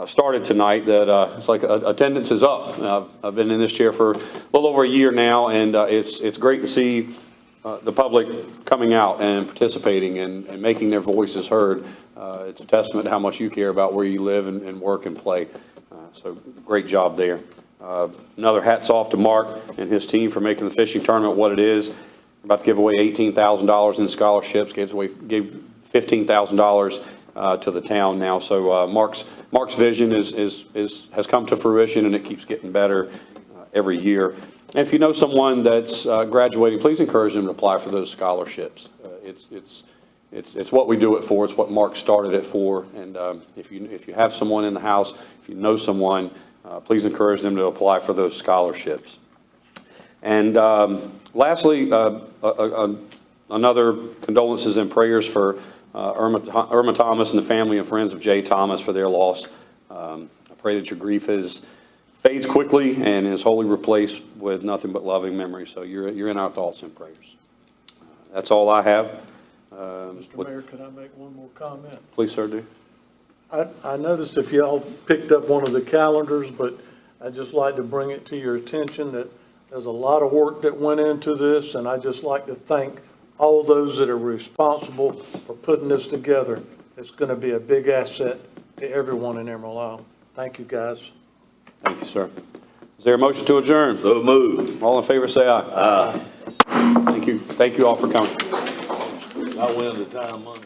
started tonight that it's like attendance is up. I've been in this chair for a little over a year now, and it's great to see the public coming out and participating and making their voices heard. It's a testament to how much you care about where you live and work and play. So great job there. Another hats off to Mark and his team for making the fishing tournament what it is. About to give away $18,000 in scholarships, gave $15,000 to the town now. So Mark's vision has come to fruition, and it keeps getting better every year. And if you know someone that's graduating, please encourage them to apply for those scholarships. It's what we do it for. It's what Mark started it for. And if you have someone in the house, if you know someone, please encourage them to apply for those scholarships. And lastly, another condolences and prayers for Irma Thomas and the family and friends of Jay Thomas for their loss. I pray that your grief fades quickly and is wholly replaced with nothing but loving memories. So you're in our thoughts and prayers. That's all I have. Mr. Mayor, can I make one more comment? Please, sir, do. I noticed if y'all picked up one of the calendars, but I'd just like to bring it to your attention that there's a lot of work that went into this, and I'd just like to thank all those that are responsible for putting this together. It's going to be a big asset to everyone in Emerald Isle. Thank you, guys. Thank you, sir. Is there a motion to adjourn? So moved. All in favor, say aye. Aye. Thank you. Thank you all for coming. I win the time money.